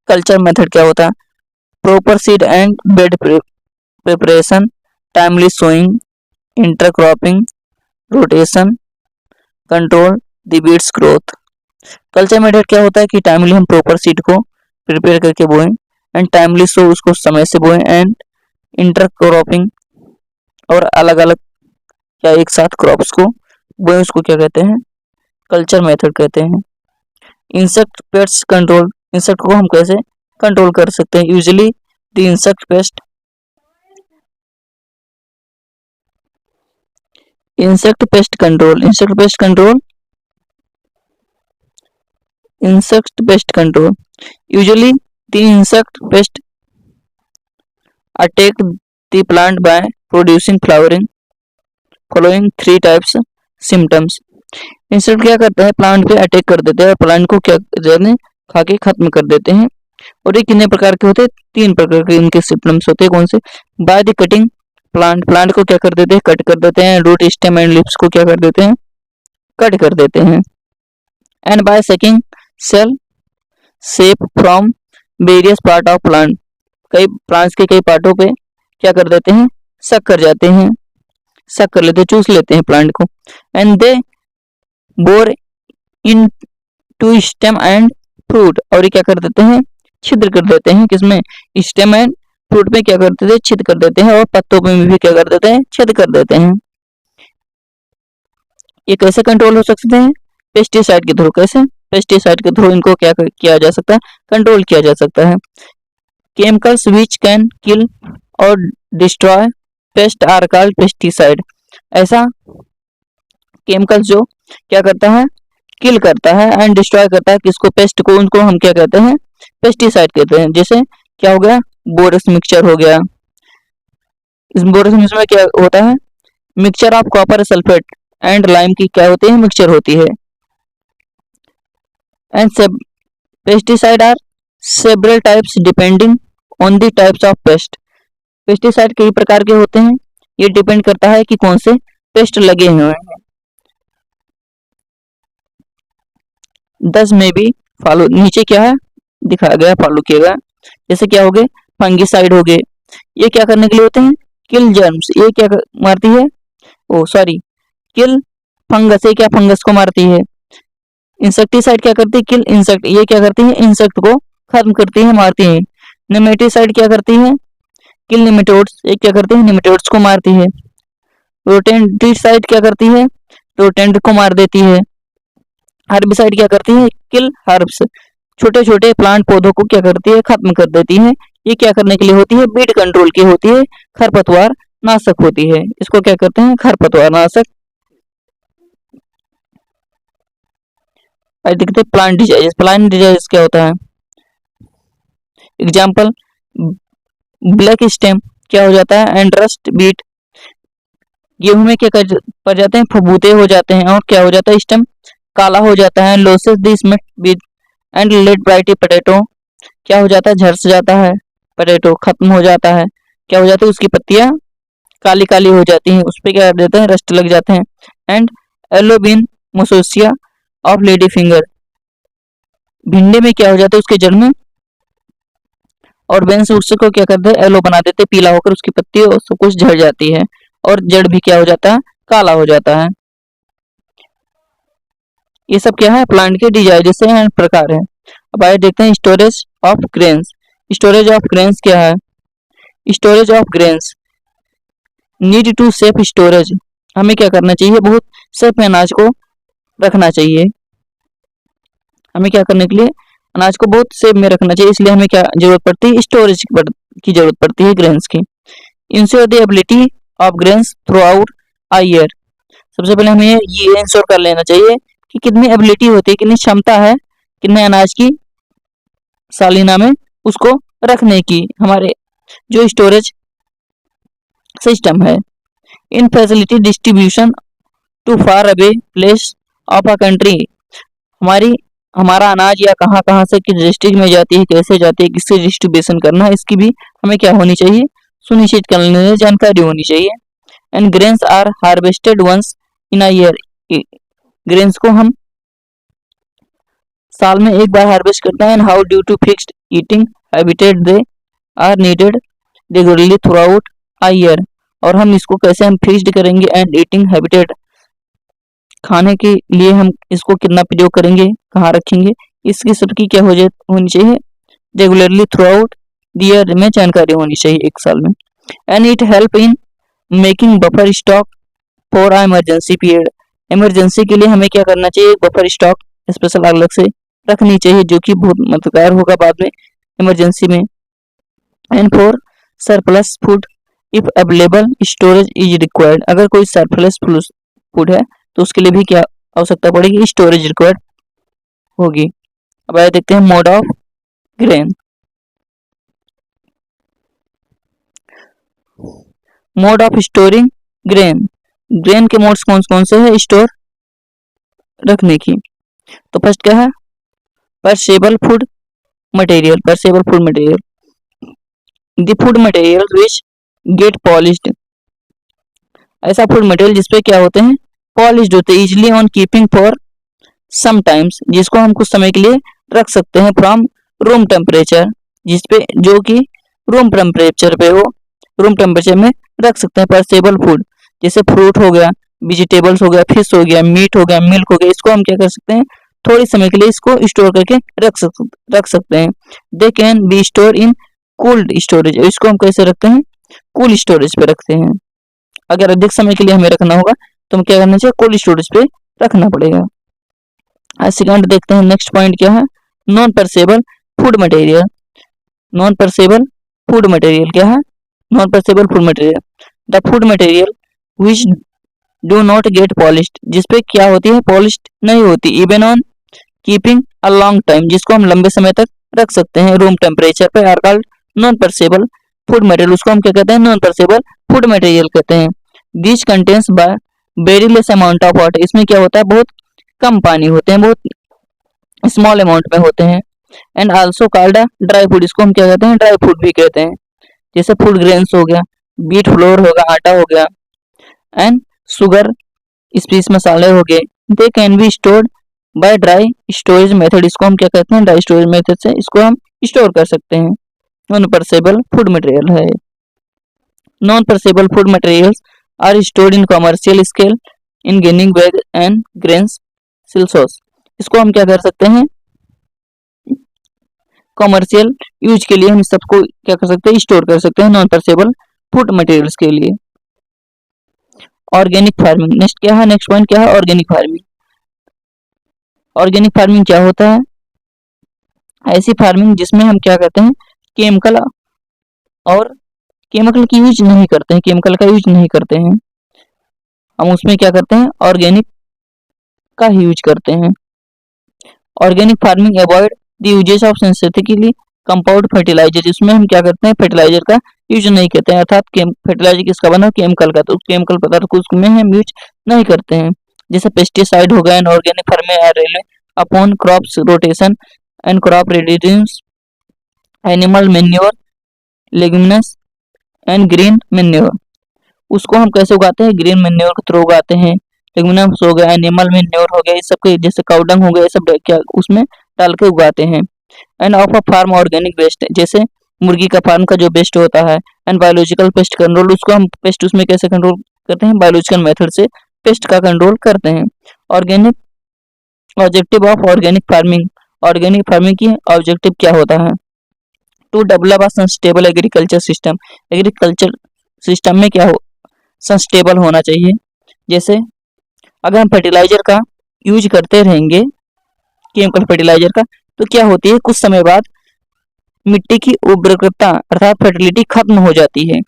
कल्चर मेथड क्या होता है। Proper seed and bed preparation, timely sowing, intercropping, rotation, control the weeds growth. Culture method क्या होता है कि टाइमली हम प्रॉपर सीड को प्रिपेयर करके बोएं, एंड टाइमली सो उसको समय से बोएं, एंड इंटरक्रॉपिंग और अलग अलग या एक साथ क्रॉप्स को बोएं, उसको क्या कहते हैं, कल्चर मेथड कहते हैं। इंसेक्ट पेस्ट कंट्रोल, इंसेक्ट को हम कैसे कंट्रोल कर सकते हैं। Usually the insect pest control, usually the insect pest attack the plant by producing flowering following 3 types symptoms. Insect क्या करता है, प्लांट पे अटैक कर देते हैं और प्लांट को क्या करते हैं, खा के खत्म कर देते हैं। और ये कितने प्रकार के होते हैं? 3 प्रकार के इनके सिम्टम्स होते हैं। कौन से? बाय द कटिंग प्लांट को क्या कर देते हैं? कट कर देते हैं। रूट स्टेम एंड लीव्स को क्या कर देते हैं? कट कर देते हैं। And by sucking cell sap from various part of plant, कई प्लांट्स के कई पार्टों पे क्या कर देते हैं? सक कर जाते हैं, सक कर लेते हैं, चूस लेते हैं प्लांट को। And they bore into stem and fruit, और ये क्या कर देते हैं? छिद्र कर देते हैं। किसमें? स्टेम एंड फ्रूट में क्या कर देते हैं? छिद्र कर देते हैं। और पत्तों में भी क्या कर देते हैं? छिद्र कर देते हैं। ये कैसे कंट्रोल हो सकते हैं? पेस्टिसाइड के थ्रू। कैसे? पेस्टिसाइड के थ्रू इनको क्या किया जा सकता है? कंट्रोल किया जा सकता है। केमिकल्स विच कैन किल और destroy pest are called pesticide. ऐसा केमिकल्स जो क्या करता है? किल करता है एंड डिस्ट्रॉय करता है किसको? पेस्ट को। उनको हम क्या कहते हैं? पेस्टिसाइड कहते हैं। जैसे क्या हो गया? बोरस मिक्सचर हो गया। इस बोरस मिक्सचर में क्या होता है? Mixture of copper sulphate and lime की क्या होती है? मिक्सचर होती है। एंड सब pesticide are several types depending on the types of pest. Pesticide कई प्रकार के होते हैं, ये डिपेंड करता है कि कौन से पेस्ट लगे हुए हैं। 10 में भी फॉलो, नीचे क्या है दिखाया गया, फॉलो किया गया। जैसे क्या हो गए? फंगिसाइड हो गए, ये क्या करने के लिए होते हैं? किल जर्म्स। ये क्या मारती है? ओ सॉरी, किल फंगस। ये क्या फंगस को मारती है। इंसेक्टिसाइड क्या करती है? किल इंसेक्ट। ये क्या करती है? इंसेक्ट को खत्म करती है, मारती है। नेमेटिसाइड क्या करती है? किल निमेटोड्स। ये क्या करती है? निमेटोड्स को मारती है। रोडेंटिसाइड क्या करती है? रोडेंट को मार देती है। हर्बिसाइड क्या करती है? किल हर्ब्स। छोटे छोटे प्लांट पौधों को क्या करती है? खत्म कर देती है। ये क्या करने के लिए होती है? बीड कंट्रोल की होती है, खरपतवार नाशक होती है। इसको क्या करते हैं? खरपतवार नाशक। देखते हैं प्लांट डिजीज। प्लांट डिजीज क्या होता है? एग्जाम्पल, ब्लैक स्टेम क्या हो जाता है? And rust wheat. गेहूं में क्या कर पड़ जाते हैं? फफूंदे हो जाते हैं। और क्या हो जाता है? स्टेम काला हो जाता है। Loose smut wheat and late blight potato क्या हो जाता है? झरस जाता है, पोटैटो खत्म हो जाता है। क्या हो जाता है? उसकी पत्तियां काली काली हो जाती हैं, उस पे क्या कर देते हैं? रस्ट लग जाते हैं। And yellow vein mosaic of lady finger, भिंडे में क्या हो जाता है? उसके जड़ में और बेंस उससे को क्या करते हैं? एलो बना देते हैं, पीला होकर उसकी पत्ती और सब कुछ झड़ जाती है और जड़ भी क्या हो जाता है? काला हो जाता है। ये सब क्या है? प्लांट के डिजीज एंड प्रकार है। अब आइए देखते हैं storage of grains. Storage of grains क्या है? Storage of grains need to safe storage. हमें क्या करना चाहिए? बहुत सेफ अनाज को रखना चाहिए। हमें क्या करने के लिए? अनाज को बहुत सेफ में रखना चाहिए। इसलिए हमें क्या जरूरत पड़ती है? स्टोरेज की जरूरत पड़ती है ग्रेन्स की। Ensure the ability of grains through out a year. सबसे पहले हमें ये इंश्योर कर लेना चाहिए कि कितनी एबिलिटी होती है, कितनी क्षमता है कितने अनाज की सालिना में उसको रखने की। हमारे जो स्टोरेज सिस्टम है, in facility distribution to far away place of a country. हमारा अनाज या कहाँ कहाँ से किस डिस्ट्रिक्ट में जाती है, कैसे जाती है, किससे डिस्ट्रीब्यूशन करना है, इसकी भी हमें क्या होनी चाहिए? सुनिश्चित करने जानकारी होनी चाहिए। And grains are harvested once in a year. Grains को हम साल में एक बार हार्वेस्ट करते हैं। And how due to fixed eating habitat they are needed regularly throughout a year. और हम इसको कैसे हम फिक्स्ड करेंगे? एंड ईटिंग हैबिटेट, खाने के लिए हम इसको कितना प्रयोग करेंगे, कहाँ रखेंगे, इसकी सबकी क्या होनी चाहिए? Regularly through out the year में जानकारी होनी चाहिए एक साल में। And it help in making buffer stock for emergency period. Emergency के लिए हमें क्या करना चाहिए? बफर स्टॉक स्पेशल अलग से रखनी चाहिए, जो कि बहुत मददगार होगा बाद में इमरजेंसी में। And for surplus food if available storage is required. अगर कोई सरप्लस फूड है तो उसके लिए भी क्या आवश्यकता पड़ेगी? स्टोरेज रिक्वायर्ड होगी। अब आइए देखते हैं mode of grain. Mode of storing grain. Grain के मोड्स कौन कौन से हैं स्टोर रखने की? तो फर्स्ट क्या है? परसेबल food, material, perishable food material. The food material which get polished, ऐसा फूड मटेरियल जिसपे क्या होते हैं, पॉलिश्ड होते हैं, easily on keeping for sometimes, जिसको हम कुछ समय के लिए रख सकते हैं, फ्रॉम रूम टेम्परेचर, जिसपे जो कि रूम टेम्परेचर पे हो, रूम टेम्परेचर में रख सकते हैं। परसेबल फूड जैसे फ्रूट हो गया, वेजिटेबल्स हो गया, फिश हो गया, मीट हो गया, मिल्क हो गया, इसको हम क्या कर सकते हैं, थोड़ी समय के लिए इसको स्टोर करके रख सकते हैं। They can be store in cold storage, इसको हम कैसे रखते हैं, कूल स्टोरेज पे रखते हैं। अगर अधिक समय के लिए हमें रखना होगा तो हम क्या करना चाहिए, कोल्ड स्टोरेज पे रखना पड़ेगा। सेकंड देखते हैं, नेक्स्ट पॉइंट क्या है, non perishable food material. Non perishable food material क्या है, non perishable food material, the food material which do not get polished, जिसपे क्या होती है, पॉलिश्ड नहीं होती, even on keeping a long time, जिसको हम लंबे समय तक रख सकते हैं रूम टेम्परेचर पे, are called non perishable food material, उसको हम क्या कहते हैं, नॉन परसेबल फूड मटेरियल कहते हैं। This contains by very less amount of water, इसमें क्या होता है, बहुत कम पानी होते हैं, बहुत स्मॉल अमाउंट में होते हैं। And also called dry food, इसको हम क्या कहते हैं, ड्राई फूड भी कहते हैं, जैसे फूड ग्रेन्स हो गया, बीट फ्लोर होगा, आटा हो गया, एंड शुगर स्पीस मसाले हो गए। They can be stored by dry storage method, इसको हम क्या कहते हैं, ड्राई स्टोरेज मेथड से इसको हम स्टोर कर सकते हैं। नॉन परसेबल फूड मटेरियल है। Non perishable food materials are stored in commercial scale in gunny bag and grains silos, इसको हम क्या कर सकते हैं, कमर्शियल यूज के लिए हम सबको क्या कर सकते हैं, स्टोर कर सकते हैं, नॉन परसेबल फूड मटेरियल्स के लिए। ऑर्गेनिक फार्मिंग, नेक्स्ट क्या है, नेक्स्ट पॉइंट क्या है, ऑर्गेनिक फार्मिंग। ऑर्गेनिक फार्मिंग क्या होता है, ऐसी फार्मिंग जिसमें हम क्या करते हैं, केमिकल और केमिकल की यूज नहीं करते हैं, केमिकल का यूज नहीं करते हैं, हम उसमें क्या करते हैं, ऑर्गेनिक का यूज करते हैं। Organic farming avoid the uses of synthetically compound fertiliser, इसमें हम क्या करते हैं, फर्टिलाइजर का यूज नहीं करते हैं, अर्थात फर्टिलाइजर किसका बना, केमिकल का, तो केमिकल पदार्थ को उसमें हम यूज नहीं करते हैं। जैसे पेस्टिसाइड हो गया, and organic farming are rely upon crops rotation and crop reduce animal manure leguminous and green manure, उसको हम कैसे उगाते हैं, ग्रीन मेन्योर के थ्रू उगाते हैं। लेग्यूमिनस हो गया, एनिमल मेन्योर हो गया, ये सब के जैसे काउडंग हो गया, ये सब क्या उसमें डाल के उगाते हैं। And of a farm organic waste, जैसे मुर्गी का फार्म का जो वेस्ट होता है। एंड बायोलॉजिकल पेस्ट कंट्रोल, उसको हम पेस्ट उसमें कैसे कंट्रोल करते हैं, बायोलॉजिकल मेथड से पेस्ट का कंट्रोल करते हैं। Organic objective of organic farming की ऑब्जेक्टिव क्या होता है, to develop a sustainable agriculture system, agriculture system में क्या हो, सस्टेनेबल होना चाहिए। जैसे अगर हम फर्टिलाइजर का यूज करते रहेंगे, केमिकल फर्टिलाइजर का, तो क्या होती है, कुछ समय बाद मिट्टी की उर्वरकता अर्थात फर्टिलिटी खत्म हो जाती है,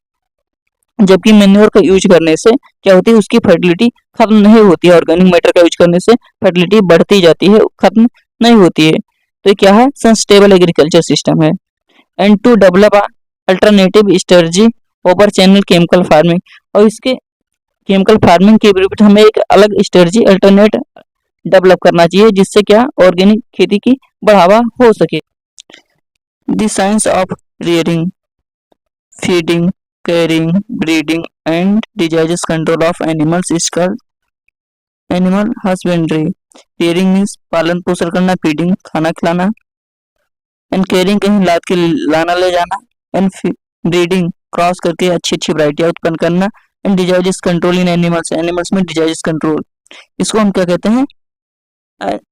जबकि मेन्योर का यूज करने से क्या होती है, उसकी फर्टिलिटी खत्म नहीं होती है, ऑर्गेनिक मैटर का यूज करने से फर्टिलिटी बढ़ती जाती है, खत्म नहीं होती है। तो ये क्या है, सस्टेनेबल एग्रीकल्चर सिस्टम है। And to develop alternative strategy over channel chemical farming, और इसके केमिकल फार्मिंग के विपरीत हमें एक अलग स्ट्रेटजी अल्टरनेट डेवलप करना चाहिए, जिससे क्या ऑर्गेनिक खेती की बढ़ावा हो सके। The science of rearing, feeding, caring, breeding and disease control of animals is called animal husbandry. Rearing means पालन पोषण करना, फीडिंग खाना खिलाना, एंड केयरिंग कहीं लाद के लाना ले जाना, एंड ब्रीडिंग क्रॉस करके अच्छी अच्छी वैरायटियां उत्पन्न करना, and disease control in animals, animals में डिजीज कंट्रोल, इसको हम क्या कहते हैं,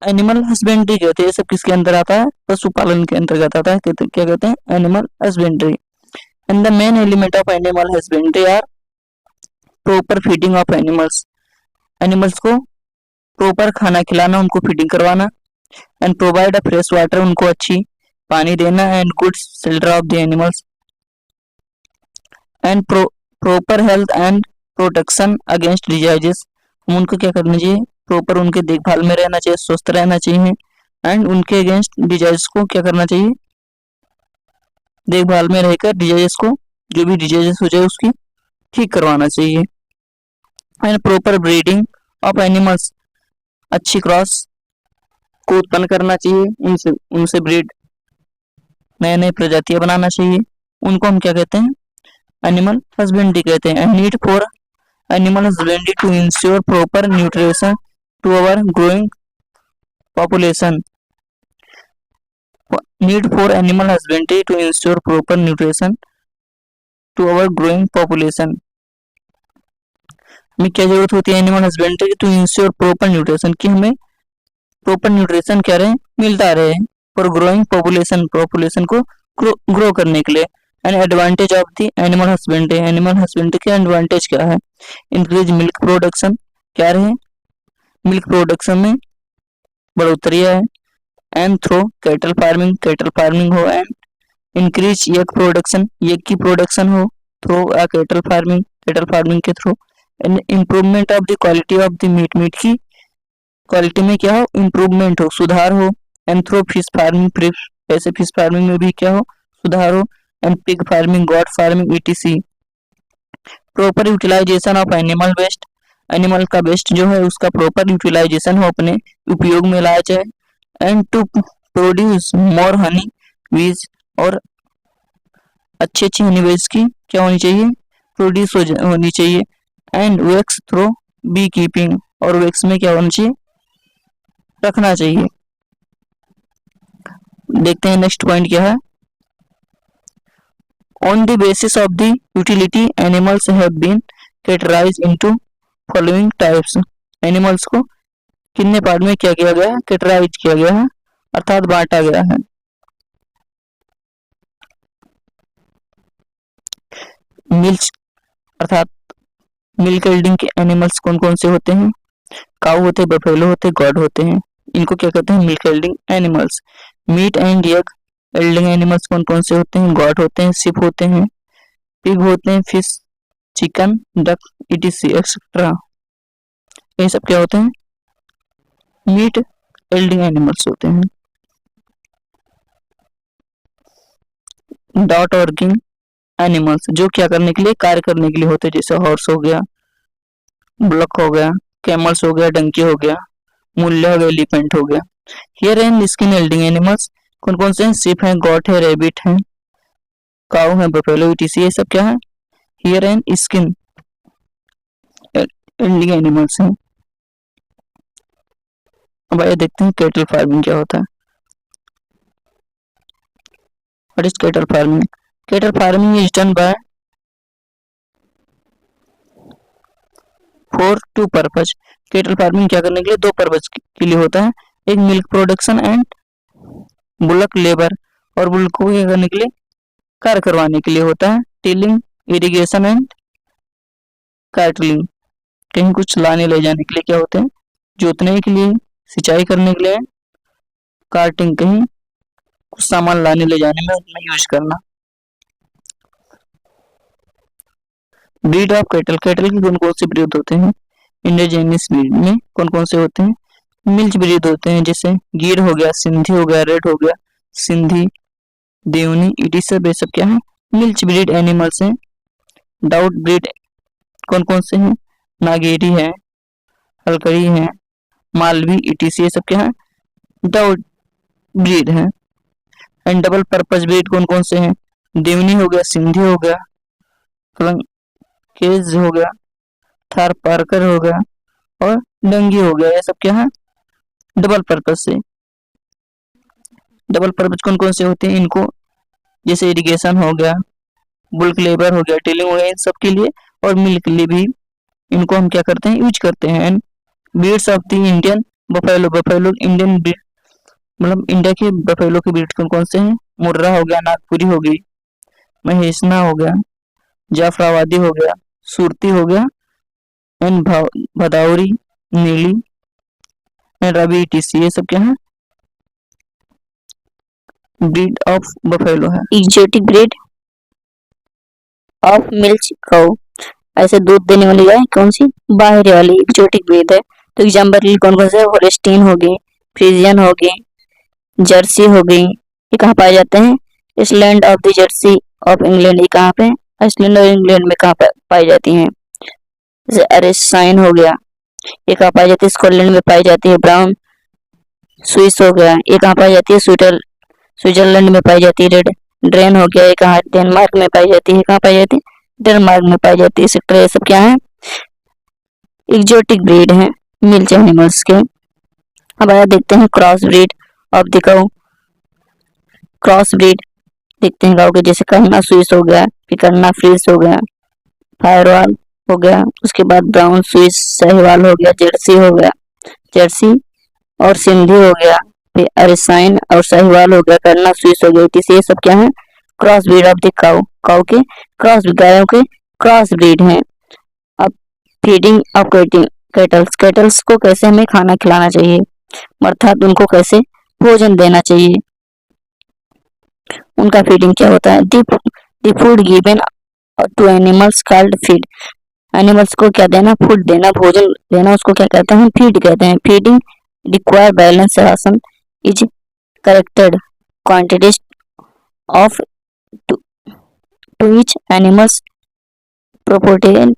एनिमल हस्बेंड्री कहते हैं। ये सब किसके अंदर आता है, पशुपालन के अंतर्गत आता है, क्या कहते हैं, animal husbandry. And the main element of animal husbandry are proper feeding of animals, animals को प्रॉपर खाना खिलाना, उनको फीडिंग करवाना, and provide a fresh water, उनको अच्छी पानी देना, and good shelter of the animals, and proper health and protection against diseases, हम उनको क्या करना चाहिए, प्रॉपर उनके देखभाल में रहना चाहिए, स्वस्थ रहना चाहिए, एंड उनके अगेंस्ट डिजीज को क्या करना चाहिए, देखभाल में रहकर डिजीज को, जो भी डिजीज हो जाए उसकी ठीक करवाना चाहिए। And proper breeding of animals, अच्छी क्रॉस को उत्पन्न करना चाहिए, उनसे उनसे ब्रीड नए नए प्रजातियां बनाना चाहिए, उनको हम क्या कहते हैं, एनिमल हस्बेंड्री कहते हैं। And need for animal husbandry to ensure proper nutrition to our growing population. Need for animal husbandry to ensure proper nutrition to our growing population. हमें क्या जरूरत होती है एनिमल हस्बेंड्री की, टू इंश्योर प्रॉपर न्यूट्रिशन, कि हमें proper nutrition क्या रहे, मिलता रहे फॉर ग्रोइंग पॉपुलेशन, पॉपुलेशन को ग्रो करने के लिए। And advantage of the animal husbandry, animal husbandry के एडवांटेज क्या है, इंक्रीज मिल्क प्रोडक्शन, क्या रहे, मिल्क प्रोडक्शन में बढ़ोतरी है। एंड थ्रो कैटल फार्मिंग हो। And increase egg production, egg की प्रोडक्शन हो थ्रो कैटल फार्मिंग के through. And improvement of the quality of the meat, meat की क्वालिटी में क्या हो, इम्प्रूवमेंट हो, सुधार हो। एंड थ्रो फिश फार्मिंग, ऐसे फिश फार्मिंग में भी क्या हो, सुधार हो। And pig farming, goat farming etc। Proper utilisation of animal waste, animal का वेस्ट जो है उसका प्रॉपर यूटिलाइजेशन हो, अपने उपयोग में लाया जाए। And to produce more honey bees, और अच्छी अच्छी हनी बीज की क्या होनी चाहिए, प्रोड्यूस होनी चाहिए। And wax through bee keeping, और वैक्स में क्या होना चाहिए, रखना चाहिए। देखते हैं नेक्स्ट पॉइंट क्या है। On the basis of the utility animals have been categorised into following types. Animals को कितने पार्ट में क्या किया गया है, कैटेगराइज किया गया है, अर्थात बांटा गया है। मिल्क, अर्थात मिल्क यील्डिंग के एनिमल्स कौन कौन से होते हैं, काऊ होते हैं, बफेलो होते हैं, गॉड होते हैं, इनको क्या कहते हैं, milk yielding animals. Meat and egg yielding animals कौन कौन से होते हैं, गॉड होते हैं, शिप होते हैं, पिग होते हैं, fish, chicken, duck etc etcetera, ये सब क्या होते हैं, मीट यील्डिंग एनिमल्स होते हैं। डॉट वर्किंग एनिमल्स, जो क्या करने के लिए, कार्य करने के लिए होते हैं, जैसे हॉर्स हो गया, बुलक हो गया, कैमल्स हो गया, डंकी हो गया, मूल्य हो गया, एलिफेंट हो गया। Here and skin yielding animals कौन कौन से हैं, शिप है, गॉट है, रैबिट है, काऊ है, बफेलो etc, ये सब क्या है, here and skin yielding animals हैं। अब आइए देखते हैं कैटल फार्मिंग क्या होता है। What is cattle farming, cattle farming is done by for two purpose. Cattle farming क्या करने के लिए, दो पर्पज के लिए होता है, एक milk production and bullock labour, और बुलक को क्या करने के लिए, कार्य करवाने के लिए होता है। टिलिंग, इरिगेशन एंड कैटलिंग, कहीं कुछ लाने ले जाने के लिए क्या होते हैं, जोतने के लिए, सिंचाई करने के लिए। कार्टिंग, कहीं कुछ सामान लाने ले जाने में उनमें यूज करना। ब्रीड ऑफ कैटल, कैटल की कौन कौन से ब्रीड होते हैं, इंडिजिनियस ब्रीड में कौन कौन से होते हैं, मिल्च ब्रीड होते हैं, जैसे गिर हो गया, सिंधी हो गया, रेड हो गया, सिंधी, देवनी इटी सब, ये सब क्या है, मिल्च ब्रीड एनिमल्स हैं। डाउट ब्रीड कौन कौन से हैं, नागेरी है, हलकड़ी है, मालवी etc, ये सब क्या है, डाउट ब्रीड है। एंड डबल पर्पज ब्रीड कौन कौन से हैं, देवनी हो गया, सिंधी हो गया, केज हो गया, थार पार्कर हो गया, और डंगी हो गया, ये सब क्या है, डबल पर्पज से। डबल पर्पज कौन कौन से होते हैं, इनको जैसे इरिगेशन हो गया, बुल्क लेबर हो गया, टिलिंग हो गया, इन सब के लिए, और मिल्क के लिए भी इनको हम क्या करते हैं, यूज करते हैं। And breeds of the Indian buffalo, buffalo Indian breed, मतलब इंडिया के बफेलो के ब्रीड कौन कौन से हैं, मुर्रा हो गया, नागपुरी हो गई, महेशना हो गया, जाफराबादी हो गया, सुरती हो गया, एंड भदौरी, नीली एंड रवि etc, ये सब क्या है, ब्रीड ऑफ बफेलो है। Exotic breed of milch cow, ऐसे दूध देने वाली गाय कौन सी, बाहरी वाली एक्जोटिक ब्रीड है। तो एग्जाम्पल कौन कौन से, होल्स्टीन हो गई, फ्रीजियन हो गई, जर्सी हो गई, ये कहाँ पाए जाते हैं, island of the Jersey of England, ये कहाँ पे, आइसलैंड और इंग्लैंड में कहाँ पाई जाती हैं। जैसे अरेसाइन हो गया, ये कहाँ पाई जाती है, स्कॉटलैंड में पाई जाती है। ब्राउन स्विस हो गया, ये कहाँ पाई जाती है, स्विट्जरलैंड में पाई जाती है। रेड ड्रेन हो गया, ये कहाँ डेनमार्क में पाई जाती है। कहाँ पाई जाती है? डेनमार्क में पाई जाती है। सेक्टर ये सब क्या है? एक्जोटिक ब्रीड है मिल्च एनिमल्स के। अब आया देखते हैं cross breed of the cow. Cross breed देखते हैं काउ के, जैसे करना स्विस हो गया, फिर करना फ्रीस हो गया, फायरवाल हो गया, उसके बाद ब्राउन स्विस साहिवाल हो गया, जर्सी हो गया, जर्सी और सिंधी हो गया, फिर अरिसाइन और साहिवाल हो गया, करना स्विस हो गया। ये सब क्या है? Cross breed of the cow. Cow के क्रॉस, गायों के क्रॉस ब्रीड है। अब फीडिंग ऑफ कैटल्स। कैटल्स को कैसे हमें खाना खिलाना चाहिए, अर्थात उनको कैसे भोजन देना चाहिए, उनका फीडिंग क्या होता है? The food given to animals called feed. Animals को क्या देना? फूड देना, भोजन देना, उसको क्या कहते हैं? फीड कहते हैं। Feeding require balance ration is corrected quantities of to each animals proportioned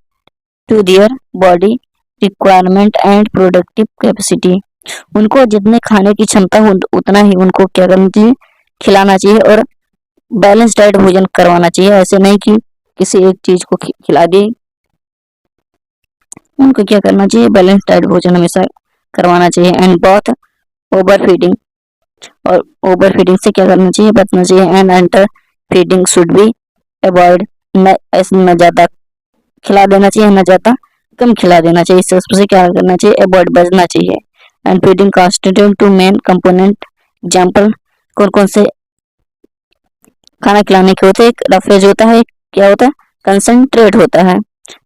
to their body requirement and productive capacity. उनको जितने खाने की क्षमता हो उतना ही उनको क्या करना चाहिए? खिलाना चाहिए, और बैलेंस डाइट भोजन करवाना चाहिए। ऐसे नहीं कि किसी एक चीज को खिला दी, उनको क्या करना चाहिए? बैलेंस डाइट भोजन हमेशा करवाना चाहिए। एंड बहुत ओवर फीडिंग, और ओवर फीडिंग से क्या करना चाहिए? बचना चाहिए। And under feeding should be avoid. ऐसे न ज्यादा खिला देना चाहिए, न ज्यादा कम खिला देना चाहिए। इससे क्या करना चाहिए? अवॉइड, बचना चाहिए। And feeding constitute two main component. Example कौन कौन से खाना खिलाने के होते हैं? एक रफेज होता है, एक क्या होता है? कंसंट्रेट होता है।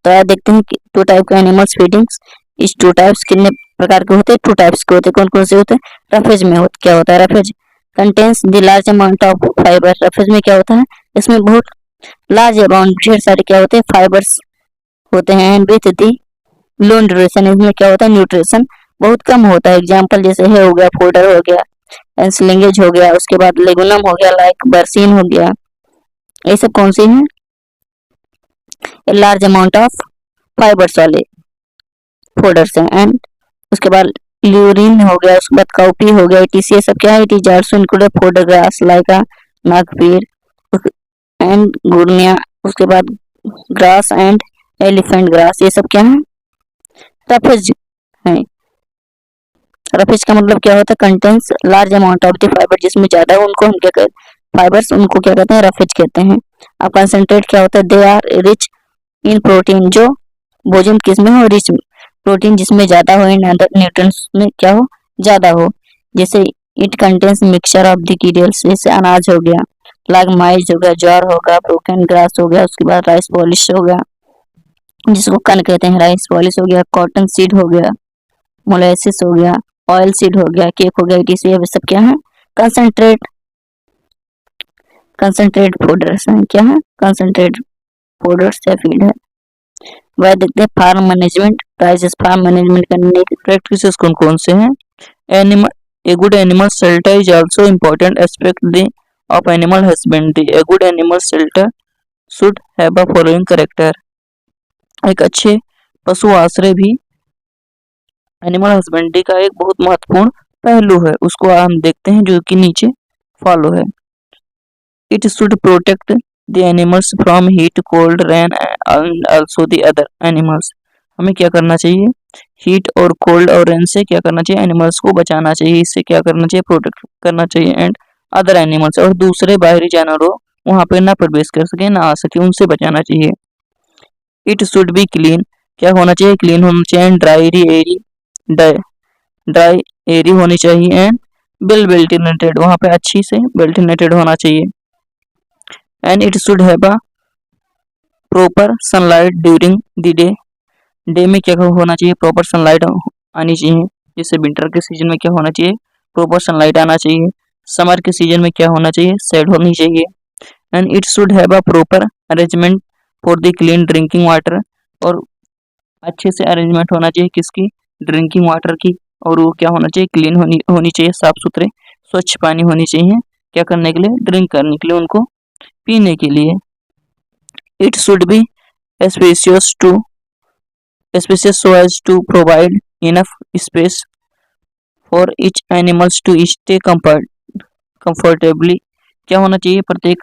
तो आप देखते हैं कि टू टाइप के एनिमल्स फीडिंग्स। इस टू टाइप्स कितने प्रकार के होते हैं? टू टाइप्स के होते हैं। कौन कौन से होते हैं? रफेज में क्या होता है? Roughage contains the large amount of fibre. Roughage में क्या होता है? इसमें बहुत लार्ज अमाउंट, ढेर सारे क्या होते हैं? फाइबर्स होते हैं। And with the low duration, इसमें क्या होता है? न्यूट्रिशन बहुत कम होता है। एग्जाम्पल जैसे है हो गया, फोडर हो गया, एंसलिंगेज हो गया, उसके बाद लेगुनम हो गया, लाइक बर्सीन हो गया। ये सब कौन सी हैं? लार्ज अमाउंट ऑफ फाइबर्स वाले फोडर्स हैं। एंड उसके बाद ल्यूरिन हो गया, उसके बाद काउपी हो गया, ये सब क्या है? It is also included fodder grass like a, Napier and guinea, उसके बाद ग्रास एंड एलिफेंट ग्रास। ये सब क्या है? रफेज है। रफेज का मतलब क्या होता है? Contains large amount of the fibre, जिसमें ज्यादा उनको हम क्या कहते हैं? फाइबर्स, उनको क्या कहते हैं? रफेज कहते हैं। अब कंसंट्रेट क्या होता है? They are rich in protein. जो भोजन किसमें हो? रिच प्रोटीन, जिसमें ज्यादा हो, इन अदर न्यूट्रिएंट्स में क्या हो? ज्यादा हो। जैसे it contains mixture of the cereals, जैसे अनाज हो गया, लाइक माइज हो गया, ज्वार होगा, ब्रोकन ग्रास हो गया, उसके बाद राइस पॉलिश हो गया, जिसको कन कहते हैं, राइस पॉलिश हो गया, कॉटन सीड हो गया, मोलेसिस हो गया, ऑयल सीड हो गया, केक हो गया, ये सब क्या है? कंसंट्रेट, कंसंट्रेट पाउडर्स हैं। क्या है? कंसंट्रेट पाउडर्स या फीड है। वह देखते हैं farm management prices. Farm management करने के प्रैक्टिसेस कौन कौन से हैं? Animal A good animal shelter is also important aspect of animal husbandry. A good animal shelter should have a following character. एक अच्छे पशु आश्रय भी एनिमल हस्बेंड्री का एक बहुत महत्वपूर्ण पहलू है। उसको हम देखते हैं, जो कि नीचे फॉलो है। It should protect the animals from heat, cold, rain and also the other animals. हमें क्या करना चाहिए? हीट और कोल्ड और रेन से क्या करना चाहिए? एनिमल्स को बचाना चाहिए। इससे क्या करना चाहिए? प्रोटेक्ट करना चाहिए। एंड अदर एनिमल्स, और दूसरे बाहरी जानवरों वहां पे ना प्रवेश कर सके, ना आ सके, उनसे बचाना चाहिए। It should be clean. क्या होना चाहिए? क्लीन होना चाहिए। ड्राई एरी होनी चाहिए। एंड वेल वेंटिलेटेड, वहां पे अच्छी से वेंटिलेटेड होना चाहिए। And it should have a proper sunlight during the day. Day में क्या होना चाहिए? प्रॉपर सनलाइट आनी चाहिए। जैसे विंटर के सीजन में क्या होना चाहिए? प्रॉपर सनलाइट आना चाहिए। समर के सीजन में क्या होना चाहिए? शेड होनी चाहिए। And it should have a proper arrangement for the clean drinking water, और अच्छे से अरेंजमेंट होना चाहिए किसकी? ड्रिंकिंग वाटर की। और वो क्या होना चाहिए? क्लीन होनी चाहिए, साफ सुथरे स्वच्छ पानी होनी चाहिए। क्या करने के लिए? ड्रिंक करने के लिए, उनको पीने के लिए। It should be spacious so as to provide enough space for each animals to stay comfortably क्या होना चाहिए, प्रत्येक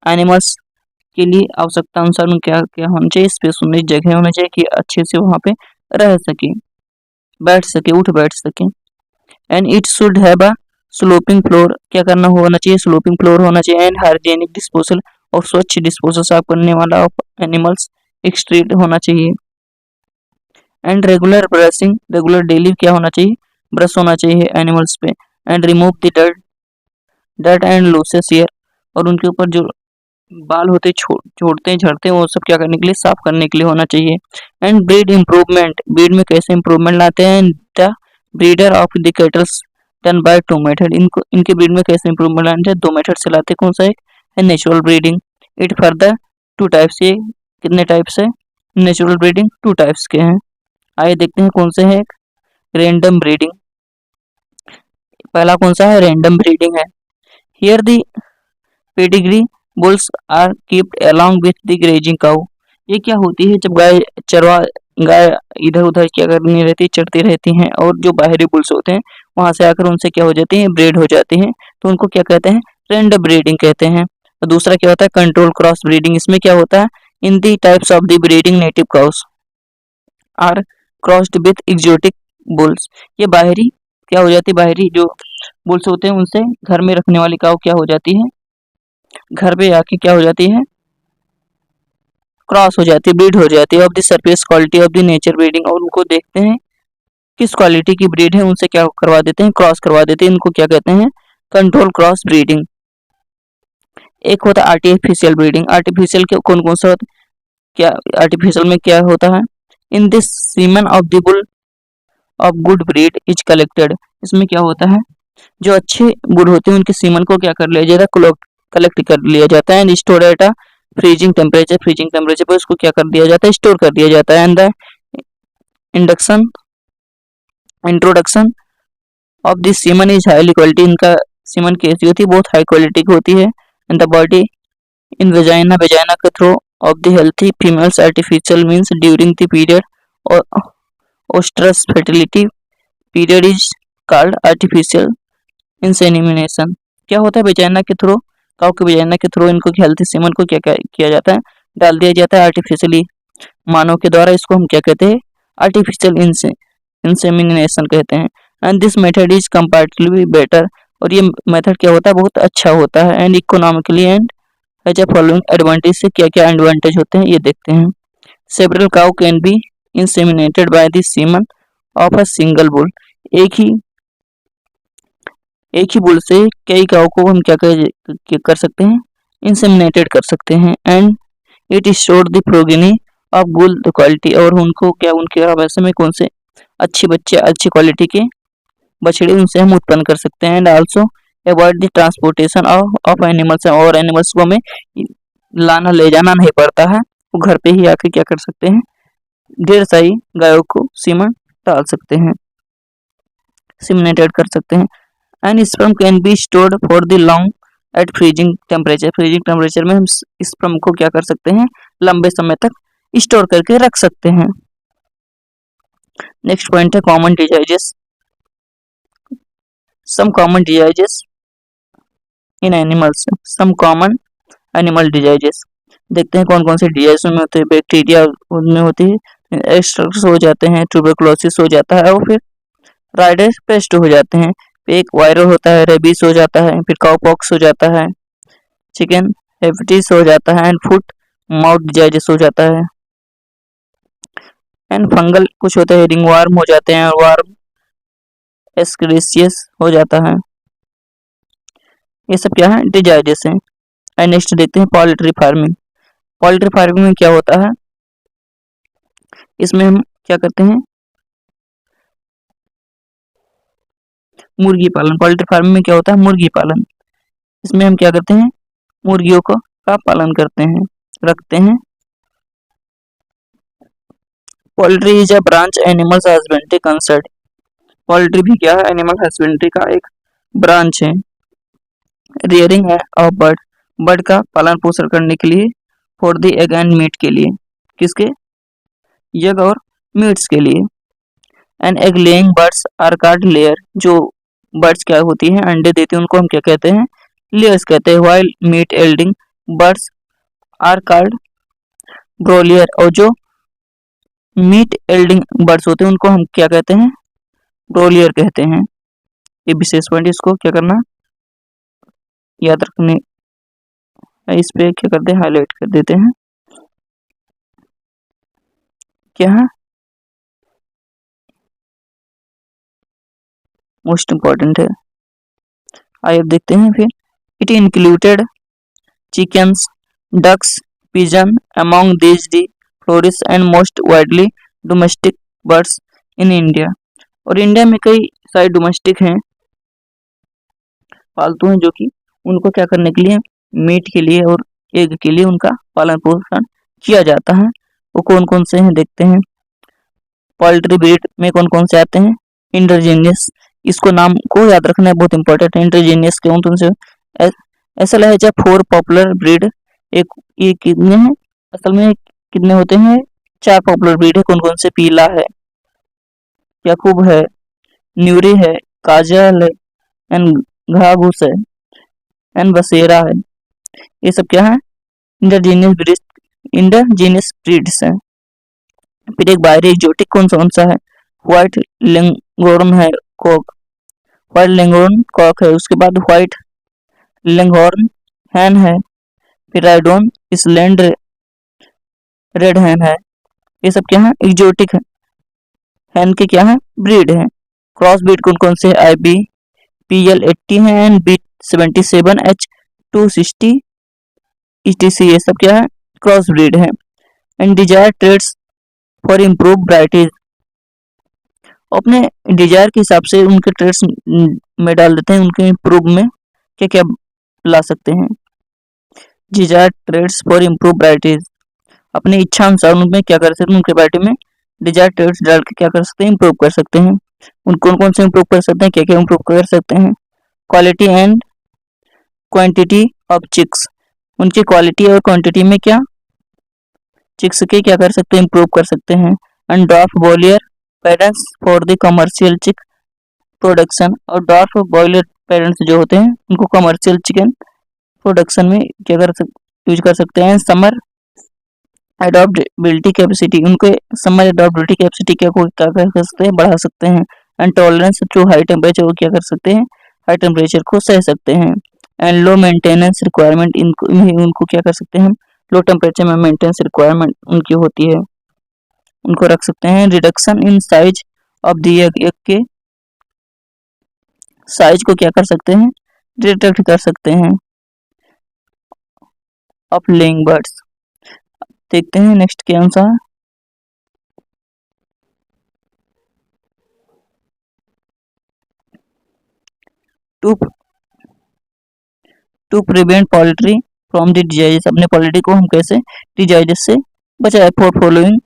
एनिमल्स के लिए आवश्यकता अनुसार उन क्या क्या होना चाहिए, स्पेस होनी, जगह होना चाहिए कि अच्छे से वहाँ पे रह सके, बैठ सके, उठ बैठ सके। And it should have a sloping floor, क्या करना होना चाहिए, स्लोपिंग फ्लोर होना चाहिए। एंड हाइजीनिक डिस्पोजल, और स्वच्छ डिस्पोजल साफ करने वाला ऑफ एनिमल्स एक्सट्रीट होना चाहिए। And regular brushing, regular daily क्या होना चाहिए, ब्रश होना चाहिए एनिमल्स पे। And remove the dirt and looses hair, और उनके ऊपर जो बाल होते छोड़ते हैं, झड़ते हैं, वो सब क्या करने के लिए, साफ करने के लिए होना चाहिए। एंड ब्रीड इम्प्रूवमेंट, ब्रीड में कैसे इम्प्रूवमेंट लाते हैं, the breeder of the kettles done by 2 method, इनको इनके ब्रीड में कैसे इम्प्रूवमेंट लाते हैं, 2 मेथड से लाते हैं। कौन सा, एक है natural breeding, it further 2 types, ये कितने टाइप्स है, नेचुरल ब्रीडिंग 2 टाइप्स के हैं। आइए देखते हैं कौन से है, रैंडम ब्रीडिंग। पहला कौन सा है, रैंडम ब्रीडिंग है। Here the pedigree bulls are keeped along with the grazing cow, ये क्या होती है, जब गाय इधर उधर क्या करनी रहती, चढ़ती रहती हैं, और जो बाहरी बुल्स होते हैं वहां से आकर उनसे क्या हो जाती हैं, ब्रीड हो जाती हैं, तो उनको क्या कहते हैं, रैंडम ब्रीडिंग कहते हैं। और दूसरा क्या होता है, कंट्रोल क्रॉस ब्रीडिंग, इसमें क्या होता है, in the types of the breeding native cows are crossed with exotic bulls, ये बाहरी क्या हो जाती है, बाहरी जो बुल्स होते हैं उनसे घर में रखने वाली काऊ क्या हो जाती है, घर पे आके क्या हो जाती है, क्रॉस हो जाती है, ब्रीड हो जाती है। Of the surface quality of the nature breeding, और उनको देखते हैं किस क्वालिटी की ब्रीड है, उनसे क्या करवा देते हैं, क्रॉस करवा देते हैं, इनको क्या कहते हैं, कंट्रोल क्रॉस ब्रीडिंग। एक होता है आर्टिफिशियल ब्रीडिंग, आर्टिफिशियल के कौन कौन सा होता है, क्या आर्टिफिशियल में क्या होता है, in this semen of the bull of good breed is collected, इसमें क्या होता है, जो अच्छे बुल होते हैं उनके सीमन को क्या कर लिया जाता है, कलेक्ट कर लिया जाता है। And store at a freezing temperature, freezing temperature पर उसको क्या कर दिया जाता है, स्टोर कर दिया जाता है। And the induction introduction of this semen is highly quality, इनका सीमन कैसी होती है, बहुत हाई क्वालिटी की होती है। And the body in vagina, vagina के through of the healthy females artificial means during the period or oestrus fertility period is called artificial insemination, क्या होता है, वेजाइना के थ्रू, काऊ के वेजाइना के थ्रू इनको हेल्थी सीमन को क्या किया जाता है, डाल दिया जाता है आर्टिफिशियली, मानव के द्वारा, इसको हम क्या कहते हैं, आर्टिफिशियल इंसेमिनेशन कहते हैं। And this method is comparatively better, और ये मेथड क्या होता है, बहुत अच्छा होता है। And economically and as a following advantage, से क्या क्या एडवांटेज होते हैं ये देखते हैं। Several cow can be inseminated by the semen of a single bull, एक ही बुल से कई काऊ को हम क्या कर सकते हैं, इंसेमिनेटेड कर सकते हैं। And it store the progeny of good quality, और उनको क्या, उनके आवास में कौन से अच्छे बच्चे, अच्छी क्वालिटी के बछड़े उनसे हम उत्पन्न कर सकते हैं। And also avoid the transportation of animals, और एनिमल्स को हमें लाना ले जाना नहीं पड़ता है, वो घर पे ही आके क्या कर सकते हैं, ढेर सारी गायों को सीमन डाल सकते हैं, सिमिनेटेड कर सकते हैं। And sperm can be stored for the long at freezing temperature, freezing temperature में हम स्पर्म को क्या कर सकते हैं, लंबे समय तक स्टोर करके रख सकते हैं। नेक्स्ट पॉइंट है common diseases, some common diseases in animals, some common animal diseases, देखते हैं कौन कौन से डिजीज में होते हैं। बैक्टीरिया उनमें होती है, एस्ट्रस हो जाते हैं, ट्यूबरकुलोसिस हो जाता है, और फिर राइडर पेस्ट हो जाते हैं, एक वायरल होता है, रेबीज हो जाता है, फिर काउपॉक्स हो जाता है, चिकन हेपेटाइटिस हो जाता है, एंड फुट माउथ डिजीज हो जाता है। एंड फंगल कुछ होता है, रिंगवार्म हो जाते हैं, और वार्म एस्केरिसियस हो जाता है, ये सब क्या है, डिजीजेस हैं। एंड नेक्स्ट देखते हैं पोल्ट्री फार्मिंग, पोल्ट्री फार्मिंग में क्या होता है, इसमें हम क्या करते हैं, मुर्गी पालन, पोल्ट्री फार्मिंग में क्या होता है, मुर्गी पालन, इसमें हम क्या करते हैं, मुर्गियों का पालन करते हैं, रखते हैं। Poultry is a branch animal husbandry concern, poultry भी क्या है, एनिमल हस्बेंड्री का एक ब्रांच है। रियरिंग ऑफ बर्ड, बर्ड का पालन पोषण करने के लिए, for the egg and meat के लिए, किसके, एग और मीट्स के लिए। And egg laying birds are called layer, जो बर्ड्स क्या होती हैं, अंडे देती हैं, उनको हम क्या कहते हैं, लेयर्स कहते हैं। While meat yielding birds are called broiler, और जो मीट एल्डिंग बर्ड्स होते हैं उनको हम क्या कहते हैं, ब्रोलियर कहते हैं। ये विशेष पॉइंट, इसको क्या करना, याद रखने, इस पे क्या करते हैं, हाईलाइट कर देते हैं। क्या है, मोस्ट इम्पोर्टेंट है। आइए अब देखते हैं फिर। It included chickens, ducks, pigeon अमong these the florist and most widely domestic birds in India। और इंडिया में कई सारे डोमेस्टिक हैं, पालतू हैं, जो कि उनको क्या करने के लिए, मीट के लिए और एग के लिए उनका पालन पोषण किया जाता है। वो कौन कौन से हैं देखते हैं। पोल्ट्री ब्रीड में कौन कौन से आते हैं, इंटरजेनियस, इसको नाम को याद रखना है, बहुत इंपॉर्टेंट है। इंटरजेनियस कौन कौन से, ऐसा लहजा 4 पॉपुलर ब्रीड, एक ये कितने हैं, असल में कितने होते हैं, 4 पॉपुलर ब्रीड है। कौन कौन से, पीला है, याकूब है, न्यूरी है, काजल है, एंड घाघूस है, एंड बसेरा है। ये सब क्या है, इंटरजीनियस ब्रीड, इंटरजीनियस ब्रीड्स है। फिर एक बाहरी एक्जोटिक कौन सा है, व्हाइट लेंगोर्न है, कॉक, व्हाइट लेंगोर्न कॉक है। उसके बाद व्हाइट लेंगहॉर्न हैन है, फिर राइडोन इसलैंड रेड हैन है। ये सब क्या है, एक्जोटिक है, हैन के क्या है, ब्रीड है। क्रॉस ब्रीड कौन कौन से, IB PL80 है, एंड B77 H260 ETC, ये सब क्या है, क्रॉस ब्रीड है। And desire trades for improve varieties, अपने डिजायर के हिसाब से उनके ट्रेड्स में डाल देते हैं, उनके इम्प्रूव में क्या क्या ला सकते हैं। Desire trades for improve varieties, अपनी इच्छा अनुसार उनमें क्या कर सकते हैं, उनके वैरायटी में डिजायर ट्रेड्स डाल के क्या कर सकते हैं, इम्प्रूव कर सकते हैं। उन कौन कौन से इम्प्रूव कर सकते हैं, क्या क्या इम्प्रूव कर सकते हैं। Quality and quantity of chicks, उनकी क्वालिटी और क्वांटिटी में क्या, चिक्स के क्या कर सकते हैं, इम्प्रूव कर सकते हैं। And dwarf boiler parents for the commercial चिक प्रोडक्शन, और ड्वार्फ बॉयलर पेरेंट्स जो होते हैं उनको कमर्शियल चिकन प्रोडक्शन में क्या कर यूज कर सकते हैं। समर एडॉप्टेबिलिटी कैपेसिटी, उनके समर एडॉप्टेबिलिटी कैपेसिटी क्या कर सकते हैं, बढ़ा सकते हैं। And tolerance to high temperature, वो क्या कर सकते हैं, हाई टेम्परेचर को सह सकते हैं। एंड लो मेंटेनेंस रिक्वायरमेंट, उनको क्या कर सकते हैं, लो टेम्परेचर में मेंटेनेंस रिक्वायरमेंट उनकी होती है, उनको रख सकते हैं। Reduction in size of the egg, के साइज को क्या कर सकते हैं, रिडक्ट कर सकते हैं, ऑफ लेइंग बर्ड्स। देखते हैं नेक्स्ट क्या answer, to prevent poultry from the disease, अपने पोल्ट्री को हम कैसे डिजीज से बचाए। For following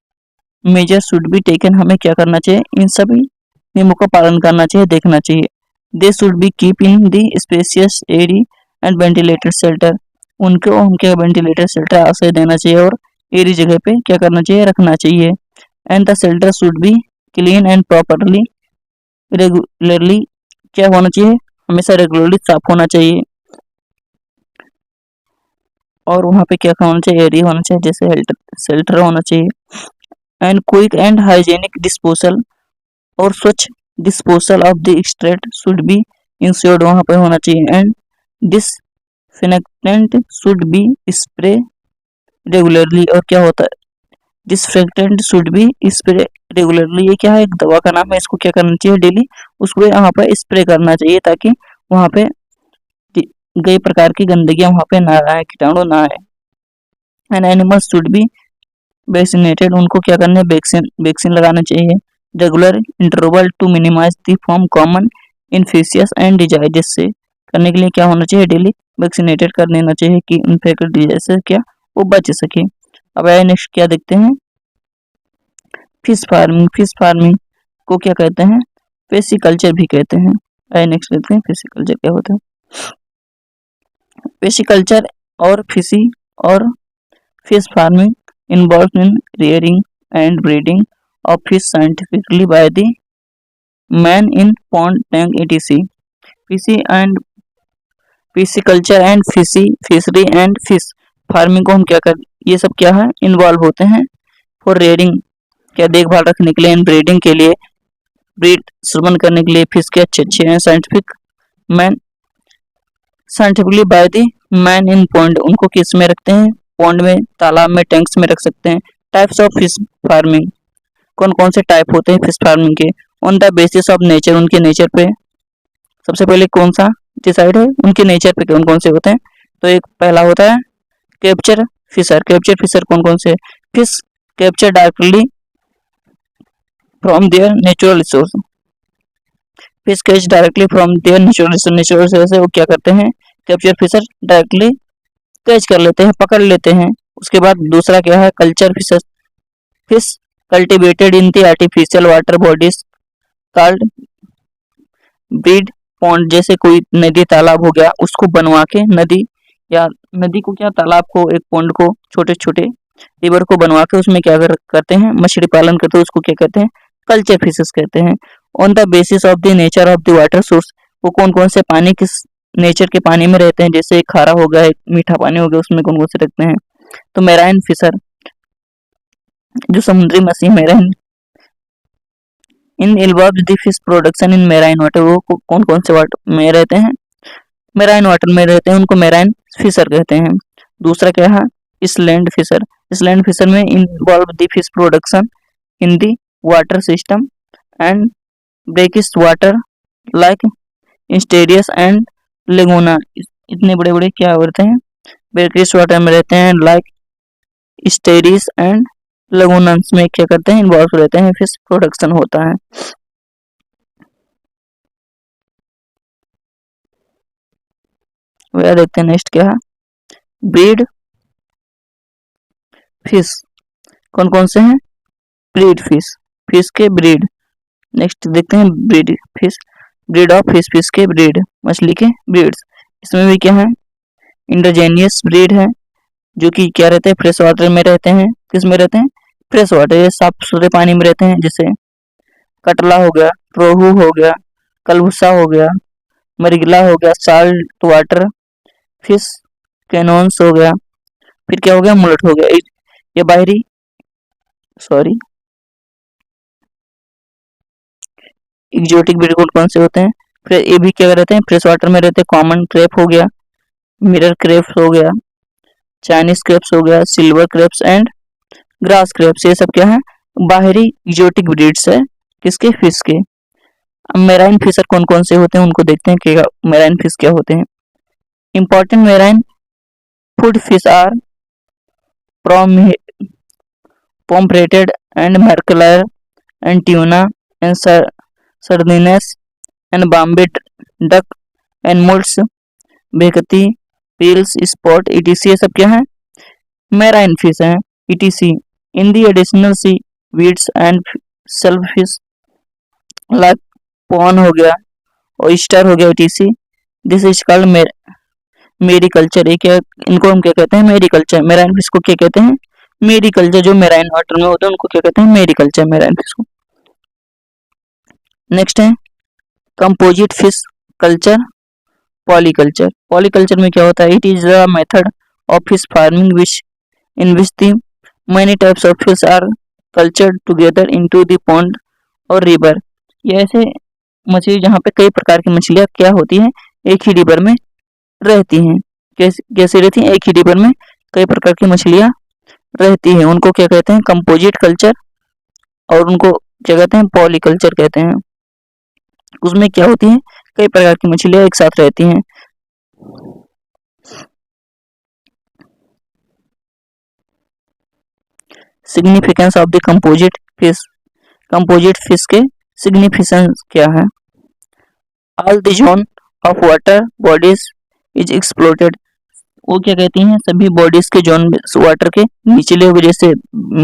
major should be taken, हमें क्या करना चाहिए, इन सभी नियमों का पालन करना चाहिए, देखना चाहिए। They should be keep in the spacious airy and ventilated shelter, उनको हम क्या वेंटिलेटेड शेल्टर आश्रय देना चाहिए और एरी जगह पे क्या करना चाहिए, रखना चाहिए। And the shelter should be clean and properly, regularly क्या होना चाहिए, हमेशा रेगुलरली साफ होना चाहिए। और वहाँ पे क्या होना चाहिए, एरिया होना चाहिए, जैसे शेल्टर होना चाहिए। And quick and hygienic disposal, और स्वच्छ disposal of the extract should be insured, वहाँ पे होना चाहिए। And disinfectant should be spray regularly, और क्या होता है, disinfectant should be spray regularly, ये क्या है, एक दवा का नाम है, इसको क्या करना चाहिए, डेली उसको वहाँ पे स्प्रे करना चाहिए, ताकि वहाँ पे कई प्रकार की गंदगियां वहाँ पे ना आए, कीटाणु ना आए। And animals should be vaccinated, उनको क्या करना है, वैक्सीन लगाना चाहिए। Regular interval to minimise the form common infectious and disease, से करने के लिए क्या होना चाहिए, डेली वैक्सीनेटेड कर देना चाहिए कि इन्फेक्टेड डिजीज से क्या वो बच सके। अब आए नेक्स्ट क्या देखते हैं, फिश फार्मिंग। फिश फार्मिंग को क्या कहते हैं, पेसिकल्चर भी कहते हैं। आए नेक्स्ट देखते हैं पेसिकल्चर क्या होता है। पेसिकल्चर और fish farming involve in rearing and breeding of fish scientifically by the man in pond, tank, etc. Pisciculture and fishery and fish farming को हम क्या कर, ये सब क्या है, इन्वॉल्व होते हैं फॉर रेयरिंग, क्या देखभाल रखने के लिए, एंड ब्रीडिंग के लिए, ब्रीड श्रवण करने के लिए फिश के अच्छे अच्छे हैं। Scientifically by the man in pond, उनको किस में रखते हैं, पॉन्ड में, तालाब में, टैंक्स में रख सकते हैं। टाइप्स ऑफ फिश फार्मिंग, कौन कौन से टाइप होते हैं फिश फार्मिंग के, on the basis of nature, उनके नेचर पे। सबसे पहले कौन सा डिसाइड है, उनके नेचर पे कौन कौन से होते हैं। तो एक पहला होता है कैप्चर फिशर। कैप्चर फिशर कौन कौन से, fish capture directly from there natural resource, fish catch directly from there natural resource, natural resource से वो क्या करते हैं, कैप्चर फिशर डायरेक्टली कैच कर लेते हैं, पकड़ लेते हैं। उसके बाद दूसरा क्या है, culture fisher, fish cultivated in the artificial water bodies called breed pond, जैसे कोई नदी तालाब हो गया, उसको बनवा के, नदी या नदी को क्या, तालाब को, एक पॉन्ड को, छोटे छोटे रिवर को बनवा के उसमें क्या करते हैं, मछली पालन करते हैं, उसको क्या कहते हैं, कल्चर फिशेस कहते हैं। On the basis of the nature of the water source, वो कौन कौन से पानी किस नेचर के पानी में रहते हैं, जैसे खारा हो गया, एक मीठा पानी हो गया, उसमें कौन कौन से रखते हैं। तो मैराइन फिशर, जो समुद्री मछली marine, in involve the fish production in marine water, वो कौन कौन से वाटर में रहते हैं, मैराइन वाटर में रहते हैं, उनको मैराइन फिशर कहते हैं। दूसरा क्या है, इसलैंड फिशर। इसलैंड फिशर में involve the fish production in the water system and brackish water like estuaries and lagoon, इतने बड़े बड़े क्या होते हैं, ब्रेकिश वाटर में रहते हैं, लाइक स्टेरिस एंड लगूनस में क्या करते हैं, इन्वॉल्व रहते हैं, फिश प्रोडक्शन होता है। वह देखते हैं नेक्स्ट क्या है, ब्रीड फिश, कौन कौन से हैं, ब्रीड फिश, फिश के ब्रीड। नेक्स्ट देखते हैं breed fish, breed of fish, fish के ब्रीड, मछली के ब्रीड्स। इसमें भी क्या है, इंडोजेनियस ब्रीड है, जो कि क्या रहते हैं, फ्रेश वाटर में रहते हैं। किस में रहते हैं, फ्रेश वाटर, साफ सुथरे पानी में रहते हैं, जैसे कटला हो गया, रोहू हो गया, कलभुसा हो गया, मृगला हो गया, साल्ट वाटर फिश, कैनोन्स हो गया, फिर क्या हो गया, मुलट हो गया। ये बाहरी सॉरी एग्जोटिक ब्रीड कौन से होते हैं, फिर ये भी क्या रहते हैं, फ्रेश वाटर में रहते हैं। कॉमन क्रेप हो गया, मिरर क्रेप्स हो गया, चाइनीज क्रेप्स हो गया, silver carps and grass carps, ये सब क्या है, बाहरी एग्जोटिक ब्रीड्स है, किसके, फिश के। अब मैराइन फिशर कौन कौन से होते हैं, उनको देखते हैं कि मैराइन फिश क्या होते हैं। Important marine food fish are pomfret and mackerel and tuna and sardines and Bombay duck and mullets, बेकती, पील्स, स्पॉट, ईटीसी, ये सब क्या है, मैराइन फिश है, ETC. In the additional sea weeds and shellfish like prawn हो गया, oyster हो गया, ETC. This is called mariculture, ये क्या, इनको हम क्या कहते हैं, मेरिकल्चर। मैराइन फिश को क्या कहते हैं, मेरिकल्चर, जो मैराइन वाटर में होते हैं उनको क्या कहते हैं, मेरिकल्चर, मैराइन फिश को। नेक्स्ट है composite fish culture, polyculture. Polyculture में क्या होता है, it is the method of fish farming which in which the many types of fish are cultured together into the pond और river। ये ऐसे मछली जहाँ पे कई प्रकार की मछलियाँ क्या होती हैं, एक ही रिवर में रहती हैं। कैसे रहती हैं, एक ही रिवर में कई प्रकार की मछलियाँ रहती हैं, उनको क्या कहते हैं, कंपोजिट कल्चर, और उनको क्या कहते हैं, पॉलीकल्चर कहते हैं। उसमें क्या होती है, कई प्रकार की मछलियाँ एक साथ रहती हैं। Significance of the composite fish, composite fish के सिग्निफिकेंस क्या है, all the zone of water bodies is exploited, वो क्या कहती हैं, सभी बॉडीज के जोन वाटर के निचले हो गए, जैसे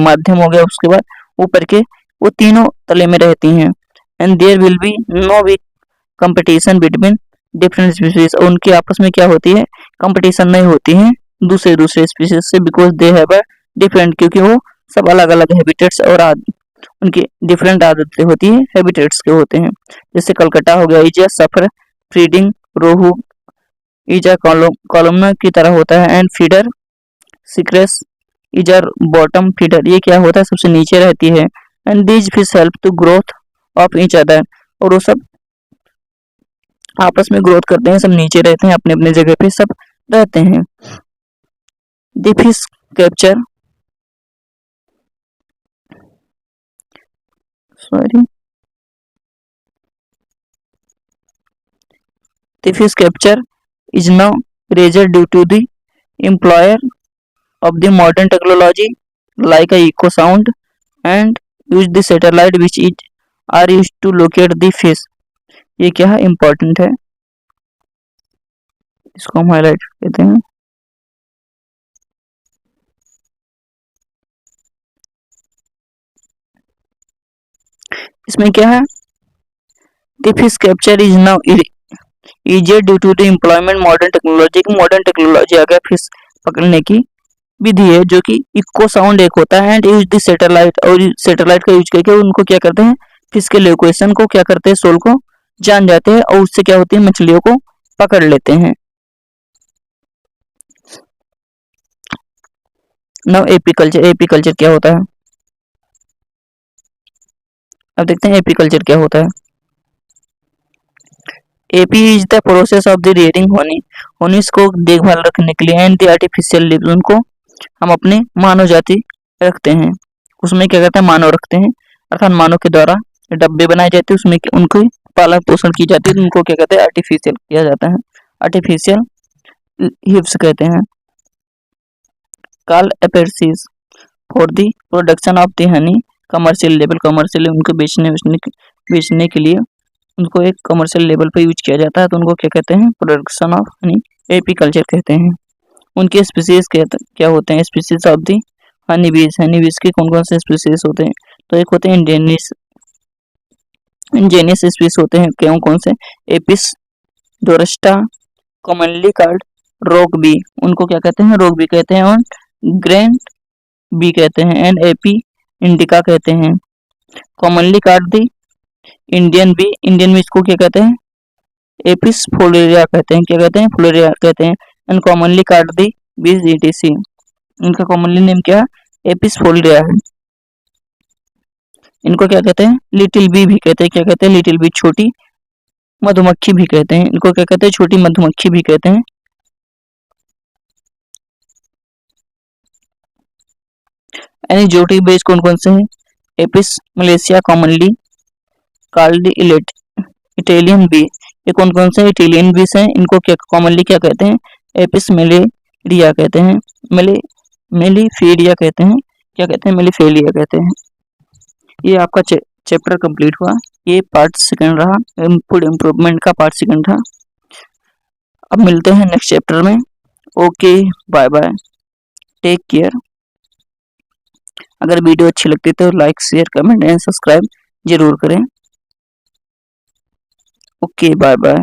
माध्यम हो गया, उसके बाद ऊपर के, वो तीनों तले में रहती हैं। And there will be no वी कंपटीशन बिटवीन डिफरेंट स्पीशीज, और उनकी आपस में क्या होती है, कंपटीशन नहीं होती है दूसरे दूसरे स्पीशीज से, because they have a different, क्योंकि वो सब अलग अलग हैबिटेट्स और उनकी डिफरेंट आदतें होती है, हैबिटेट्स के होते हैं। जैसे कलकत्ता हो गया, is surface feeding rohu is a columnar की तरह होता है एंड फीडर सिक्रेस इज अ बॉटम फीडर, ये क्या होता है, सबसे नीचे रहती है। And these fish help to growth of each other, और वो सब आपस में ग्रोथ करते हैं, सब नीचे रहते हैं, अपने अपने जगह पे सब रहते हैं। The fish capture sorry the fish capture is now razor due to the employer of the modern technology like a echo sound and use the satellite which is are used to locate the fish, ये क्या है, important है, इसको हम highlight कहते हैं। इसमें क्या है, the fish capture is now easier due to the employment modern technology, modern technology आ गया फिश पकड़ने की विधि है जो कि इको साउंड एक होता है एंड यूज द सैटेलाइट, और सैटेलाइट का यूज करके उनको क्या करते हैं, फिश के लोकेशन को क्या करते हैं, सोल को जान जाते हैं और उससे क्या होती है, मछलियों को पकड़ लेते हैं। नाउ एपीकल्चर, एपीकल्चर क्या होता है, अब देखते हैं एपीकल्चर क्या होता है। AP is the process of the rearing होनी, होनीस को देखभाल रखने के लिए एंड द आर्टिफिशियल लिव्स, उनको हम अपने मानव जाति रखते हैं, उसमें क्या करते हैं, मानव रखते हैं, अर्थात मानव के द्वारा डब्बे बनाए जाते हैं, उसमें उनकी पालन पोषण की जाती है, उनको क्या कहते हैं, आर्टिफिशियल किया जाता है, आर्टिफिशियल हिव्स कहते हैं। Call apis for the production of the honey commercial level, commercial उनको बेचने के लिए उनको एक कमर्शियल लेवल पर यूज किया जाता है, तो उनको क्या कहते हैं, प्रोडक्शन ऑफ हनी एपीकल्चर कहते हैं। उनके स्पीसीज क्या होते हैं, स्पीसीज ऑफ दी हनी बीज, हनी बीज के कौन कौन से स्पीसीज होते हैं, तो एक होते हैं इंजेनियस स्पीसीज होते हैं, कौन कौन से, एपिस डोरस्टा, कॉमनली कॉल्ड रोक बी, उनको क्या कहते हैं, रोक बी कहते हैं, और ग्रैंड बी कहते हैं, एंड एपी इंडिका कहते हैं। Commonly called the Indian bee, Indian bee इसको क्या कहते हैं, एपिस फ्लोरिया कहते हैं, क्या कहते हैं, फ्लोरिया कहते हैं, एंड कॉमनली कॉल्ड दी बीज ईटीसी, इनका कॉमनली नेम क्या है, एपिस फ्लोरिया है। इनको क्या कहते हैं, लिटिल बी भी कहते हैं, क्या कहते हैं, लिटिल बी, छोटी मधुमक्खी भी कहते हैं, इनको क्या कहते हैं, छोटी मधुमक्खी भी कहते हैं। एनिजोटिक बेस कौन कौन से हैं, Apis Malaysia commonly called Italian B, ये कौन कौन से इटालियन बीस हैं, इनको क्या कॉमनली क्या कहते हैं, एपिस मेलेरिया कहते हैं, मेलीफेरिया कहते हैं, क्या कहते हैं, मेलीफेलिया कहते हैं। ये आपका चैप्टर कंप्लीट हुआ, ये पार्ट सेकंड रहा, फूड इम्प्रूवमेंट का पार्ट सेकंड था। अब मिलते हैं नेक्स्ट चैप्टर में। Okay, bye bye, take care. अगर वीडियो अच्छी लगती है तो like share comment and subscribe जरूर करें। Okay, bye bye.